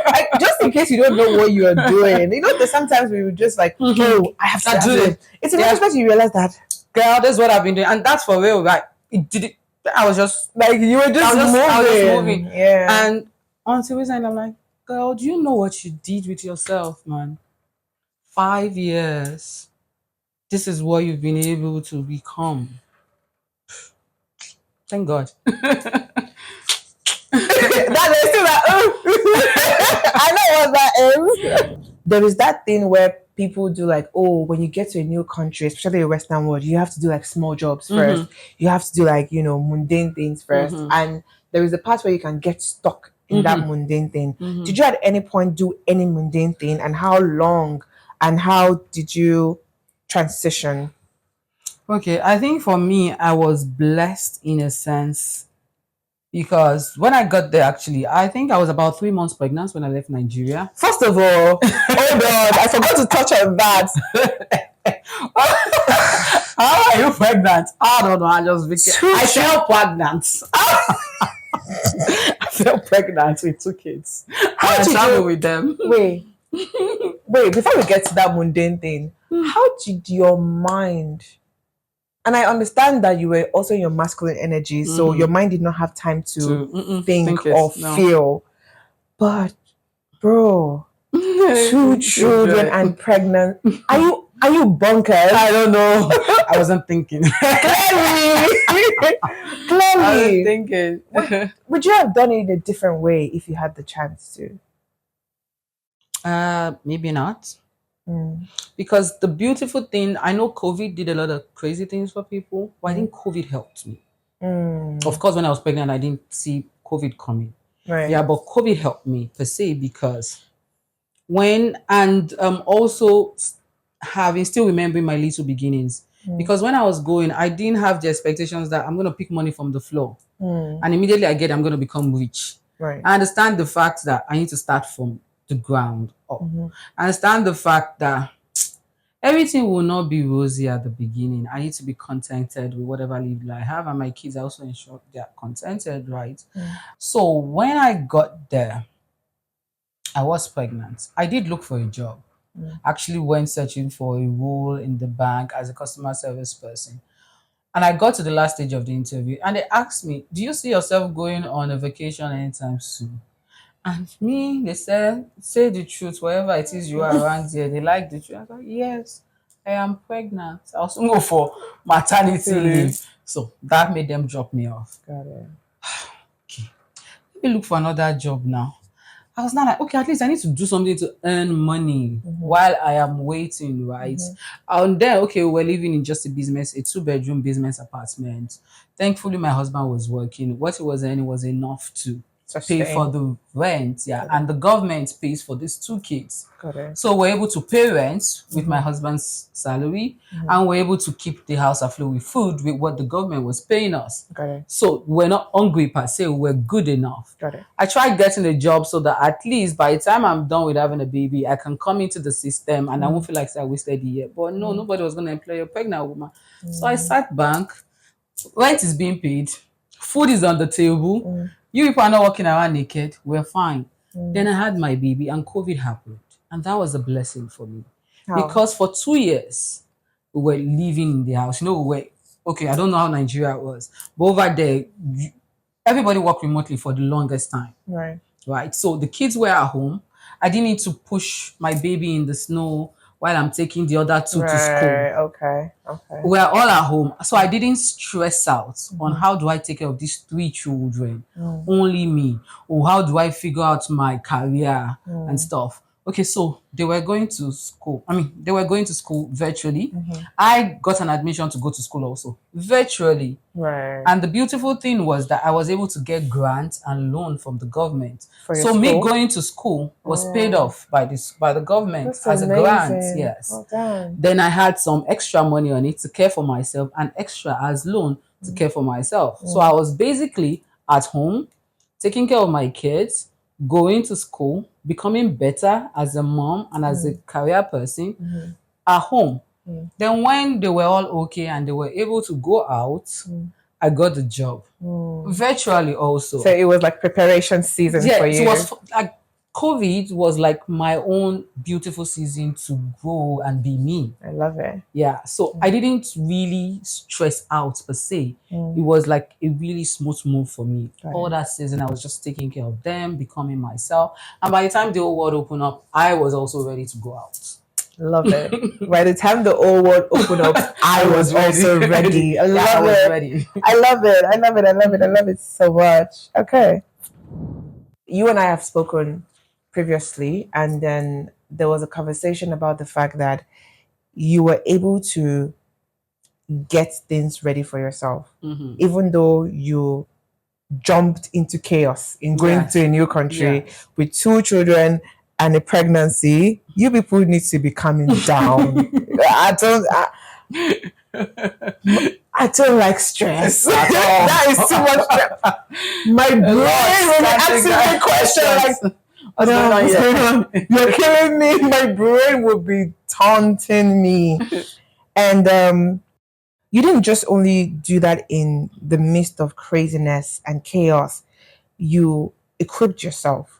Like, girl. just in case you don't know what you're doing, there's sometimes we would just like, oh, I have to, I I have do to. it. It's in Yeah, retrospect you realize that, girl, that's what I've been doing, and that's for real. Right? It did it. I was just, like you were just I was just moving, moving, yeah. and until recently, I'm like, girl, do you know what you did with yourself, man? 5 years. This is what you've been able to become. Thank God. That is still like, oh. I know what that is. There is that thing where people do like, oh, when you get to a new country, especially the Western world, you have to do like small jobs first. You have to do like, mundane things first. And there is a part where you can get stuck in that mundane thing. Did you at any point do any mundane thing, and how long and how did you transition? Okay, I think for me, I was blessed in a sense because when I got there, actually, I think I was about 3 months pregnant when I left Nigeria. First of all, hold on, I forgot to touch on that. How are you pregnant? I don't know. I felt pregnant. I felt pregnant with 2 kids. How I did travel you with them. wait, before we get to that mundane thing, how did your mind, and I understand that you were also in your masculine energy, so your mind did not have time to think think it. or No. feel. But bro, two children and pregnant. Are you bonkers? I don't know. I wasn't thinking. Clearly. I was Clearly. thinking. Would you have done it in a different way if you had the chance to? Maybe not. Mm. Because the beautiful thing, I know COVID did a lot of crazy things for people, but I think COVID helped me. Mm. Of course, when I was pregnant, I didn't see COVID coming. Right. Yeah, but COVID helped me per se because also having still remembering my little beginnings. Because when I was going, I didn't have the expectations that I'm going to pick money from the floor. And immediately I'm going to become rich. Right. I understand the fact that I need to start from the ground up. I understand the fact that everything will not be rosy at the beginning. I need to be contented with whatever little I have, and my kids are also ensure they are contented, right? So when I got there, I was pregnant. I did look for a job. Actually went searching for a role in the bank as a customer service person. And I got to the last stage of the interview and they asked me, do you see yourself going on a vacation anytime soon? And me, they said, say the truth, wherever it is you are around here, they like the truth. I was like, yes, I am pregnant. I also go for maternity leave. So that made them drop me off. Got it. Okay, let me look for another job now. I was not like, okay, at least I need to do something to earn money while I am waiting, right? And then, okay, we're living in just a 2-bedroom business apartment. Thankfully, my husband was working. What he was earning was enough to pay for Sustain. the rent, yeah, and the government pays for these 2 kids. Got it. So we're able to pay rent with my husband's salary, and we're able to keep the house afloat with food with what the government was paying us. Got it. So we're not hungry per se, we're good enough. Got it. I tried getting a job so that at least by the time I'm done with having a baby, I can come into the system and I won't feel like I wasted a year. But no, nobody was going to employ a pregnant woman. So I sat bank, rent is being paid, food is on the table. You people are not walking around naked. We're fine. Then I had my baby and COVID happened. And that was a blessing for me. How? Because for 2 years, we were living in the house. Okay, I don't know how Nigeria was, but over there, everybody worked remotely for the longest time. Right. Right. So the kids were at home. I didn't need to push my baby in the snow while I'm taking the other two to school. Okay. We're all at home. So I didn't stress out on how do I take care of these 3 children, only me, or how do I figure out my career and stuff. Okay, so they were going to school. They were going to school virtually. I got an admission to go to school also virtually. Right. And the beautiful thing was that I was able to get grants and loan from the government. For your So me school? going to school was paid off by the government That's as amazing. a grant. Yes. Well done. Then I had some extra money on it to care for myself and extra as loan to care for myself. So I was basically at home, taking care of my kids, going to school, becoming better as a mom and as a career person at home. Then when they were all okay and they were able to go out, I got the job. Virtually also. So it was like preparation season Yeah, for it you. was like COVID was like my own beautiful season to grow and be me. I love it. Yeah, so I didn't really stress out per se. It was like a really smooth move for me. All that season, I was just taking care of them, becoming myself. And by the time the whole world opened up, I was also ready to go out. Love it. By the time the old world opened up, I was also ready. I love it. Ready. I love it. I love it. I love it. I love it so much. Okay. You and I have spoken previously, and then there was a conversation about the fact that you were able to get things ready for yourself, even though you jumped into chaos in going to a new country with 2 children and a pregnancy. You people need to be calming down. I don't like stress. That is too much stress. My brain will be asking me questions like, what's going on? You're killing me. My brain will be taunting me. And you didn't just only do that in the midst of craziness and chaos. You equipped yourself.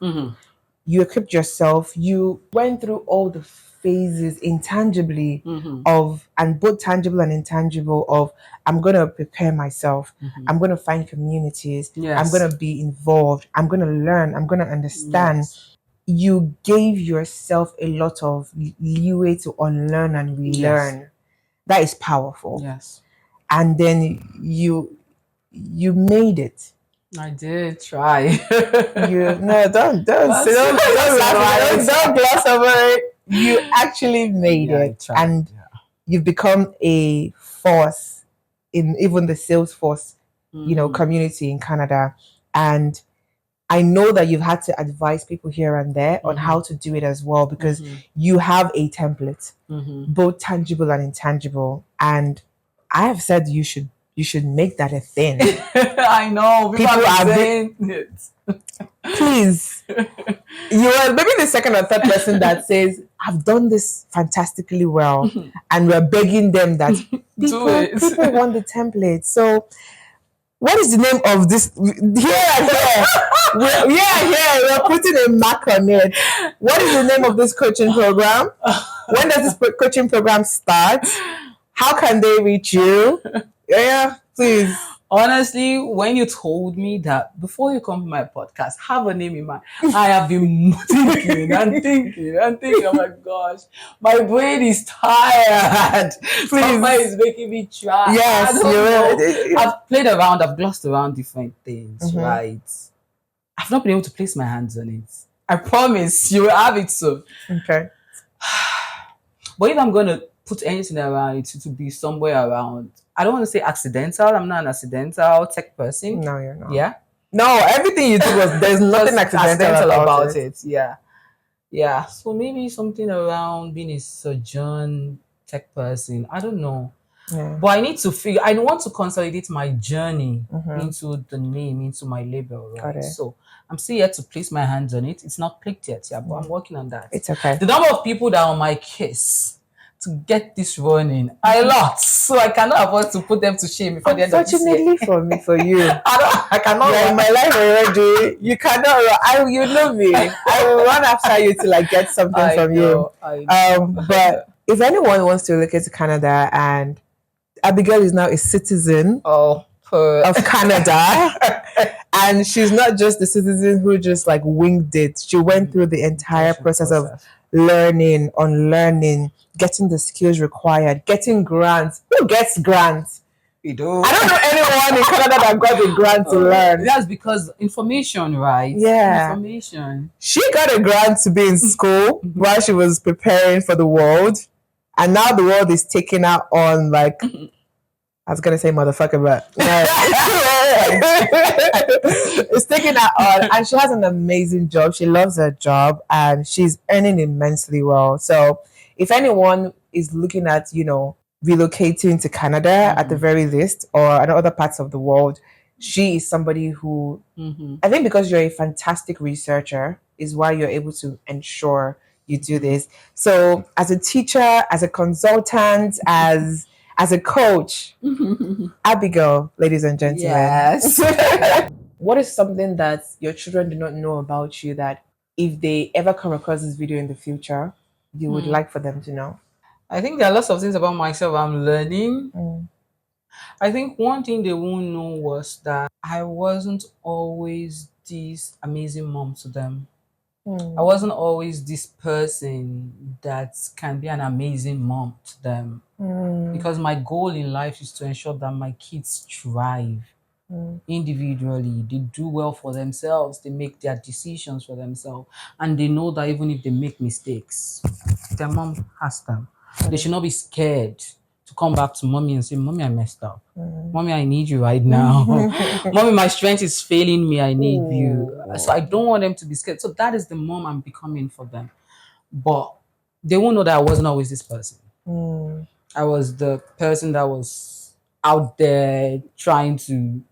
You equipped yourself. You went through all the phases intangibly of, and both tangible and intangible of, I'm going to prepare myself. I'm going to find communities. I'm going to be involved. I'm going to learn. I'm going to understand. You gave yourself a lot of leeway to unlearn and relearn. That is powerful. And then you made it. I did try. Don't gloss over it. You actually made it, and you've become a force in even the Salesforce, community in Canada. And I know that you've had to advise people here and there on how to do it as well, because you have a template, both tangible and intangible. And I have said you should make that a thing. I know. People are saying it. Please. You are maybe the second or third person that says, I've done this fantastically well. And we're begging them that people want the template. So what is the name of this? We're putting a mark on it. What is the name of this coaching program? When does this coaching program start? How can they reach you? Yeah, please. Honestly, when you told me that before you come to my podcast, have a name in mind, I have been thinking and thinking and thinking. Oh my gosh, my brain is tired. Somebody is making me try. Yes, I've played around, I've glossed around different things, right? I've not been able to place my hands on it. I promise you will have it soon. Okay. But if I'm going to put anything around it to be somewhere around, I don't want to say accidental. I'm not an accidental tech person. No, you're not. Yeah. No, everything you do there's nothing accidental about it. Yeah. So maybe something around being a surgeon, tech person. I don't know. Yeah. But I need to figure. I want to consolidate my journey into the name, into my label, right? So I'm still yet to place my hands on it. It's not clicked yet, but I'm working on that. It's okay. The number of people that are on my case to get this running a lot, so I cannot afford to put them to shame before the end of this year. Unfortunately for you, I cannot. You're in my life already. You cannot run. You know me. I will run after you till I get something from you. But if anyone wants to look into Canada, and Abigail is now a citizen of Canada, and she's not just the citizen who just like winged it. She went through the entire process of learning, unlearning, getting the skills required, getting grants. Who gets grants? We do. I don't know anyone in Canada that got a grant to learn. That's because information, right? Yeah. Information. She got a grant to be in school while she was preparing for the world. And now the world is taking her on like, I was going to say motherfucker, but no. It's taking her on. And she has an amazing job. She loves her job and she's earning immensely well. So if anyone is looking at, relocating to Canada at the very least, or in other parts of the world, she is somebody who, I think because you're a fantastic researcher is why you're able to ensure you do this. So as a teacher, as a consultant, as as a coach, Abigail, ladies and gentlemen. Yes. What is something that your children do not know about you that if they ever come across this video in the future, you would like for them to know? I think there are lots of things about myself I'm learning. Mm. I think one thing they won't know was that I wasn't always this amazing mom to them. I wasn't always this person that can be an amazing mom to them. Because my goal in life is to ensure that my kids thrive individually. They do well for themselves, they make their decisions for themselves, and they know that even if they make mistakes, their mom has them. They should not be scared to come back to mommy and say, Mommy, I messed up. Mommy, I need you right now. Mommy, my strength is failing me. I need you. So I don't want them to be scared. So that is the mom I'm becoming for them. But they won't know that I wasn't always this person. I was the person that was out there trying to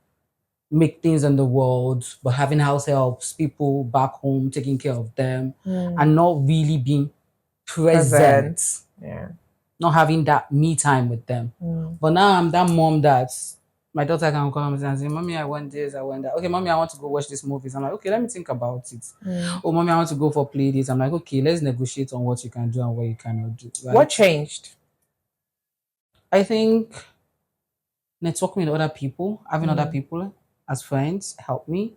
make things in the world, but having house helps, people back home, taking care of them, and not really being present. Yeah. Not having that me time with them. But now I'm that mom that my daughter can come and say, Mommy, I want this, I want that. Okay, Mommy, I want to go watch this movies. I'm like, okay, let me think about it. Oh, Mommy, I want to go for play dates. I'm like, okay, let's negotiate on what you can do and what you cannot do. Right? What changed? I think networking with other people, having other people as friends help me.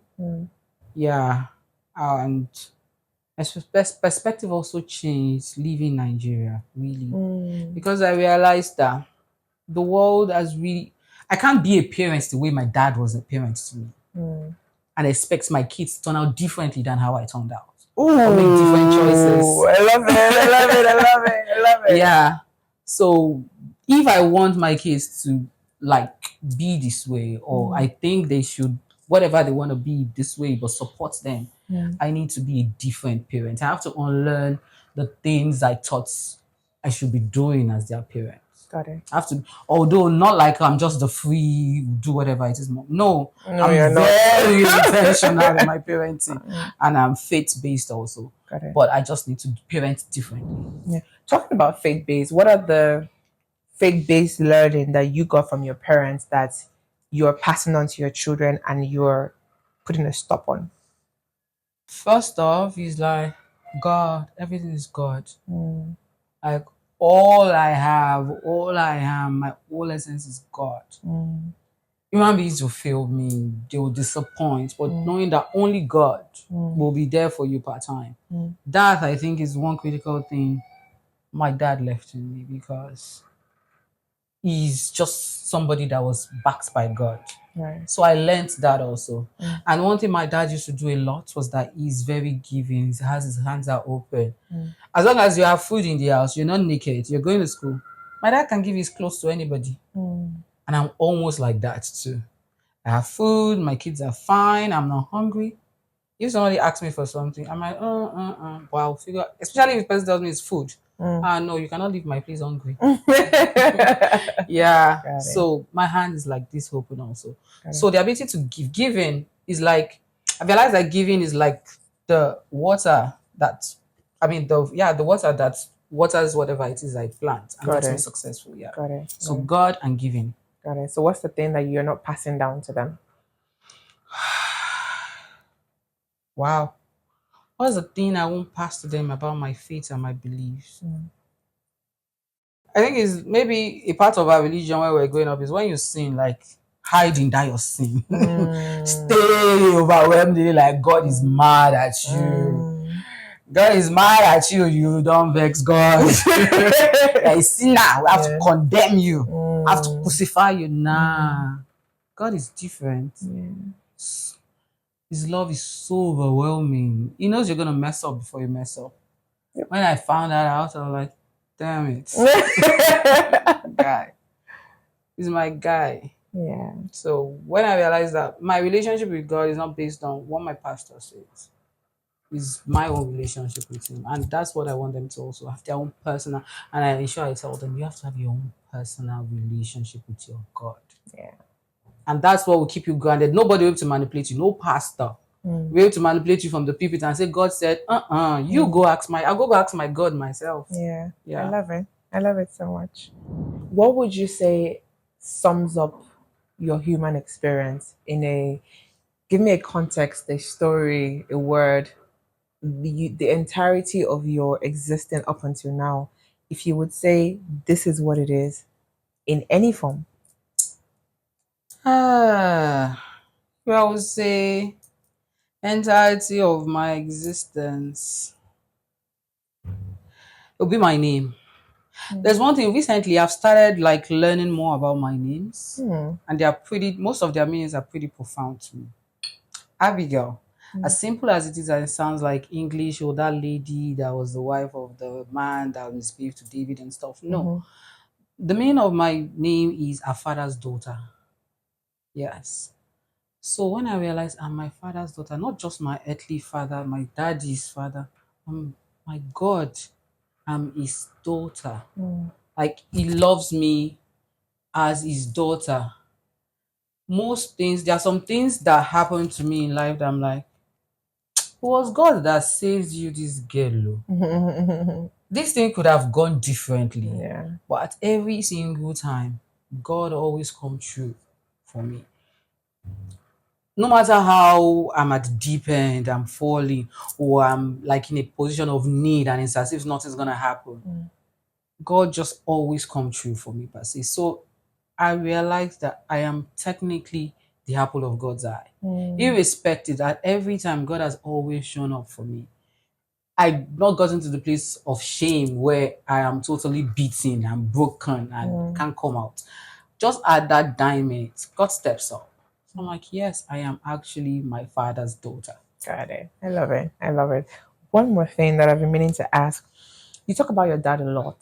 Yeah. And my perspective also changed leaving Nigeria, really. Because I realized that the world has really, I can't be a parent the way my dad was a parent to me. And expect my kids to turn out differently than how I turned out. Ooh, or make different choices. I love it. I love it. I love it. I love it. Yeah. So if I want my kids to like be this way, or I think they should, whatever they want to be this way, but support them, I need to be a different parent. I have to unlearn the things I thought I should be doing as their parent. Got it. I have to, although not like I'm just the free, do whatever it is. No, you're I'm not. very intentional in my parenting, and I'm faith based also. Got it. But I just need to parent differently. Yeah. Talking about faith based, what are the faith based learning that you got from your parents that you're passing on to your children and you're putting a stop on? First off, is like God. Everything is God. Like all I have, all I am, my whole essence is God. Human beings will fail me, they will disappoint, but knowing that only God will be there for you part time. That I think is one critical thing my dad left in me, because he's just somebody that was backed by God. Right. So I learned that also. And one thing my dad used to do a lot was that he's very giving. He has his hands are open. As long as you have food in the house, you're not naked, you're going to school. My dad can give his clothes to anybody. And I'm almost like that too. I have food, my kids are fine, I'm not hungry. If somebody asks me for something, I'm like, but I'll figure out, especially if the person tells me it's food. No, you cannot leave my place hungry. Yeah. So my hand is like this open also. So the ability to giving is like, I realize that giving is like the water that, the water that waters whatever it is I plant and makes me successful. Yeah. Got it. So God and giving. Got it. So what's the thing that you're not passing down to them? Wow. What's the thing I won't pass to them about my faith and my beliefs? I think it's maybe a part of our religion where we're growing up is when you sin, like hiding that your sin. Stay overwhelmed, like God is mad at you. God is mad at you, you don't vex God. Like sinner, we have to condemn you. Have to crucify you. Nah. God is different. His love is so overwhelming. He knows you're gonna mess up before you mess up. When I found that out, I was like, damn it. Guy. He's my guy. Yeah. So when I realized that my relationship with God is not based on what my pastor says, it's my own relationship with him. And that's what I want them to also have, their own personal, and I ensure I tell them, you have to have your own personal relationship with your God. Yeah. And that's what will keep you grounded. Nobody will be able to manipulate you. No pastor will be able to manipulate you from the pulpit and say, God said, you go ask I'll go ask my God myself. Yeah. Yeah. I love it. I love it so much. What would you say sums up your human experience in a, give me a context, a story, a word, the entirety of your existence up until now. If you would say this is what it is in any form. Well, I would say entirety of my existence. It'll be my name. There's one thing recently I've started like learning more about my names, Hmm. and they are pretty. Most of their meanings are pretty profound to me. Abigail, as simple as it is, and it sounds like English or that lady that was the wife of the man that misbehaved to David and stuff. No, Mm-hmm. the meaning of my name is a father's daughter. Yes. So when I realized I'm my father's daughter, not just my earthly father, my daddy's father, my God, I'm his daughter. Like he loves me as his daughter. Most things, there are some things that happen to me in life that I'm like, it was God that saved you, this girl. Oh. This thing could have gone differently. Yeah. But at every single time, God always come true for me. No matter how I'm at the deep end, I'm falling, or I'm like in a position of need and it's as if nothing's gonna happen. God just always come true for me, per se. So I realized that I am technically the apple of God's eye. Irrespective that every time God has always shown up for me. I not gotten to the place of shame where I am totally beaten and broken and can't come out. Just at that diamond, God steps up. So I'm like, yes, I am actually my father's daughter. Got it. I love it. I love it. One more thing that I've been meaning to ask. You talk about your dad a lot.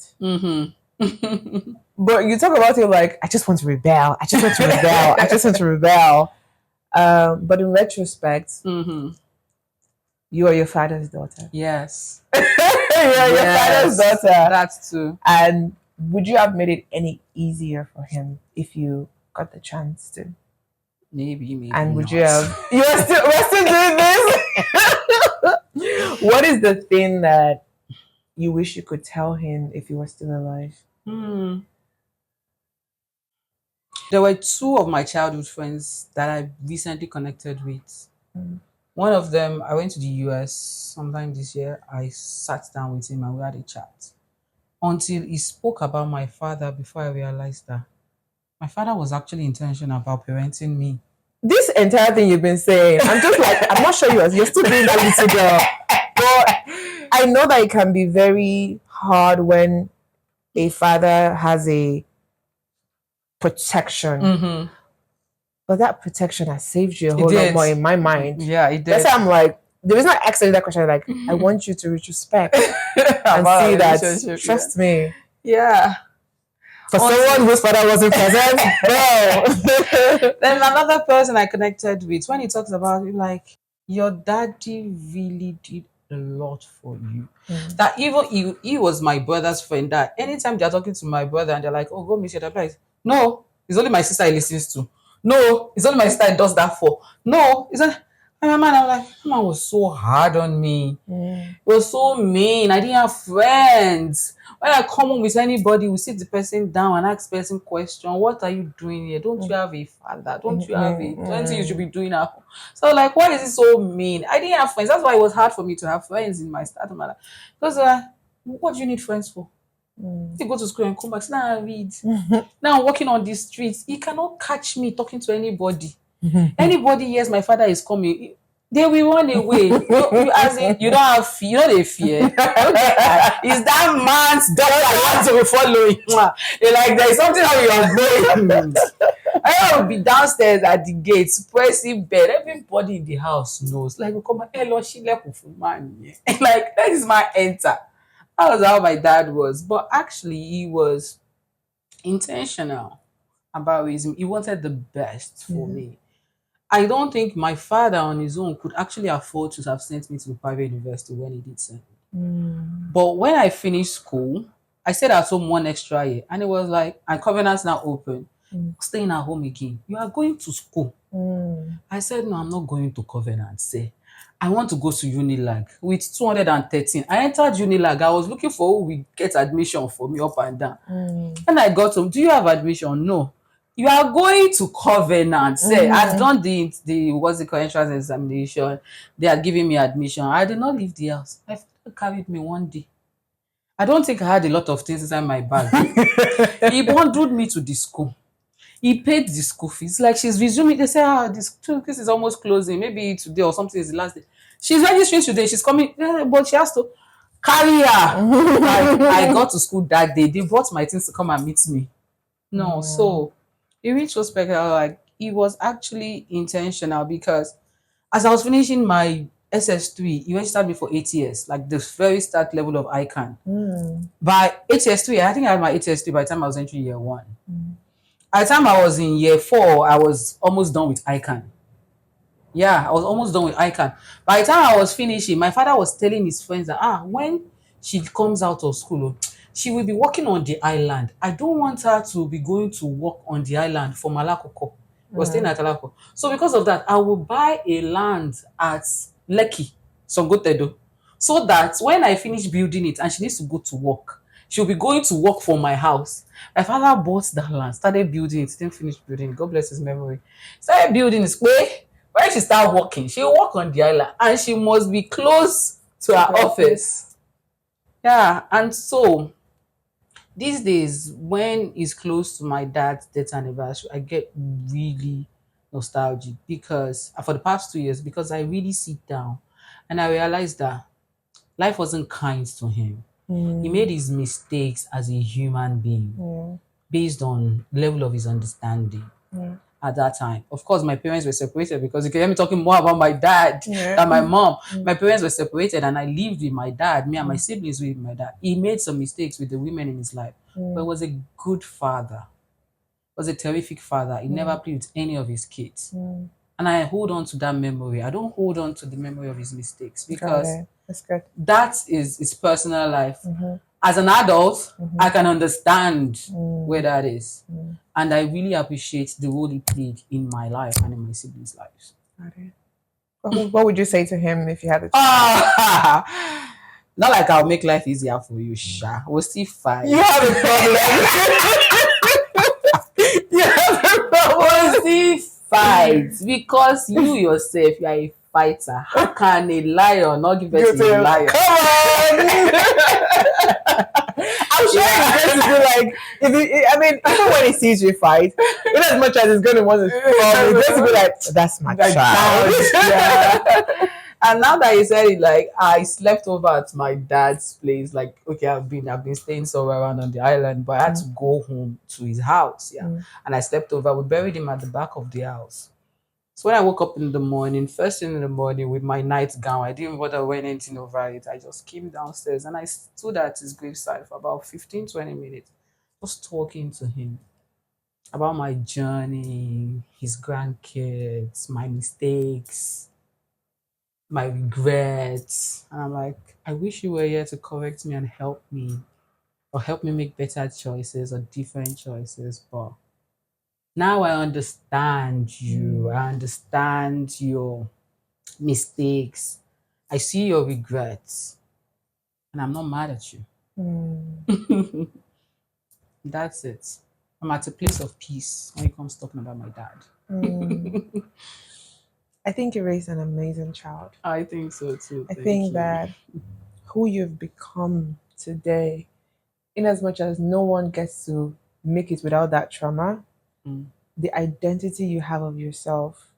But you talk about it like, I just want to rebel. I just want to rebel. I just want to rebel. But in retrospect, you are your father's daughter. Yes. You are your father's daughter. That's true. And would you have made it any easier for him if you got the chance to? Maybe. And would not. you have? We're still doing this. What is the thing that you wish you could tell him if he was still alive? There were two of my childhood friends that I recently connected with. One of them, I went to the US sometime this year. I sat down with him and we had a chat. Until he spoke about my father before I realized that my father was actually intentional about parenting me. This entire thing you've been saying, I'm just like, I'm not sure you're still being that little girl. But I know that it can be very hard when a father has a protection. But that protection has saved you a whole lot more in my mind. Yeah, it did. That's why I'm like, the reason I asked you that question, like, I want you to retrospect and see that, trust me. Yeah. For someone whose father wasn't present, no. Then another person I connected with, when he talks about it, like, your daddy really did a lot for you. That even he was my brother's friend. That anytime they're talking to my brother and they're like, oh, go miss your dad, like, no, it's only my sister he listens to. No, it's only my sister he does that for. No, it's not. And my man, I'm like, my man was so hard on me. It was so mean. I didn't have friends. When I come home with anybody, we sit the person down and ask person question. What are you doing here? Don't you have a father? Don't you have a 20 you should be doing at home? So like, why is it so mean? I didn't have friends. That's why it was hard for me to have friends in my start of my life. Because what do you need friends for? You go to school and come back. So now I read. Now I'm walking on the streets. You cannot catch me talking to anybody. Anybody hears my father is coming, they will run away. As in, you don't have fear. You know they fear. Is that man's daughter I want to be following? You're like, there is something on your brain. I will be downstairs at the gate, pressing bed. Everybody in the house knows. Like, we come back, hello, she left with man. Like, that is my enter. That was how my dad was. But actually, he was intentional about raising me. He wanted the best for me. I don't think my father on his own could actually afford to have sent me to the private university when he did send me. But when I finished school, I stayed at home one extra year, and it was like, and Covenant's now open, staying at home again. You are going to school. I said, no, I'm not going to Covenant. Say, I want to go to Unilag with 213. I entered Unilag. I was looking for who will get admission for me up and down. When I got home, do you have admission? No. You are going to Covenant. Say, I've done the what's the called, entrance examination. They are giving me admission. I did not leave the house. My father carried me one day. I don't think I had a lot of things inside my bag. He bundled me to the school. He paid the school fees. Like she's resuming. They say, this case is almost closing. Maybe today or something is the last day. She's registering today. She's coming, but she has to carry her. I got to school that day. They brought my things to come and meet me. No, so in retrospect, I was like, it was actually intentional because as I was finishing my SS3, he registered me for ATS, like the very start level of ICANN. By ATS3, I think I had my ATS3 by the time I was entering year 1. By the time I was in year 4, I was almost done with ICANN. Yeah, I was almost done with ICANN. By the time I was finishing, my father was telling his friends that when she comes out of school, she will be working on the island. I don't want her to be going to work on the island for Malakoko. He was staying at Alako. So because of that, I will buy a land at Lekki, Songotedo, so that when I finish building it and she needs to go to work, she'll be going to work for my house. My father bought that land, started building it, didn't finish building it. God bless his memory. Started building it. When she start working, she'll work on the island and she must be close to her office. Yeah, and so these days, when it's close to my dad's death anniversary, I get really nostalgic because for the past 2 years, because I really sit down and I realized that life wasn't kind to him. He made his mistakes as a human being based on level of his understanding at that time. Of course, my parents were separated because you can hear me talking more about my dad than my mom. My parents were separated and I lived with my dad, me and my siblings with my dad. He made some mistakes with the women in his life, but was a good father, was a terrific father. He never played with any of his kids. And I hold on to that memory. I don't hold on to the memory of his mistakes because That's good. that is his personal life. As an adult, I can understand where that is. And I really appreciate the role he played in my life and in my siblings' lives. What would you say to him if you had a chance? Not like I'll make life easier for you, Sha. We'll still fight. You have a problem. You have a problem. We'll still fight because you yourself, you are a fighter. How can a lion not give birth to a lion? Come on! I'm sure he's going to be like, even when he sees you fight, in as much as he's going to want to fall, he's going to be like, that's my child. Yeah. And now that he said it, like I slept over at my dad's place. Like, okay, I've been staying somewhere around on the island, but I had to go home to his house. Yeah. And I slept over. We buried him at the back of the house. So when I woke up in the morning, first thing in the morning with my nightgown, I didn't bother wearing anything over it. I just came downstairs and I stood at his graveside for about 15, 20 minutes, just talking to him about my journey, his grandkids, my mistakes, my regrets. And I'm like, I wish you were here to correct me and help me, or help me make better choices or different choices. But now I understand you. I understand your mistakes. I see your regrets. And I'm not mad at you. That's it. I'm at a place of peace when it comes to talking about my dad. I think you raised an amazing child. I think so too. I think that who you've become today, in as much as no one gets to make it without that trauma, the identity you have of yourself,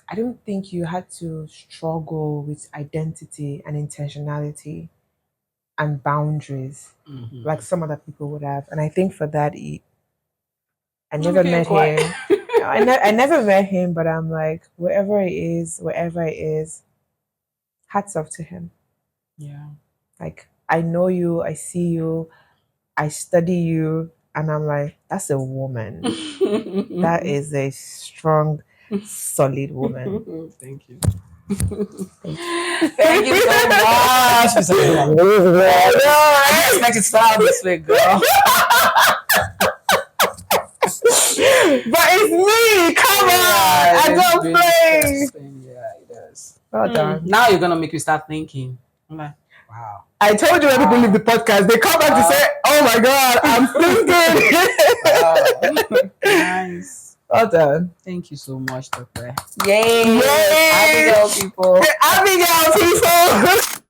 I don't think you had to struggle with identity and intentionality and boundaries like some other people would have. And I think for that, I never met him. I never met him, but I'm like, wherever it is, hats off to him. Yeah. Like, I know you, I see you, I study you, and I'm like, that's a woman. That is a strong, solid woman. Thank you. Thank you so much. I didn't expect it to sound this way, girl. But it's me. Come on, I don't play. Yeah, it does. Well done. Now you're gonna make me start thinking. I'm like, wow. I told you when people leave the podcast, they come back to say, "Oh my God, I'm thinking." Nice. Well done. Thank you so much, Dr. Yay! Abigail people. Abigail people.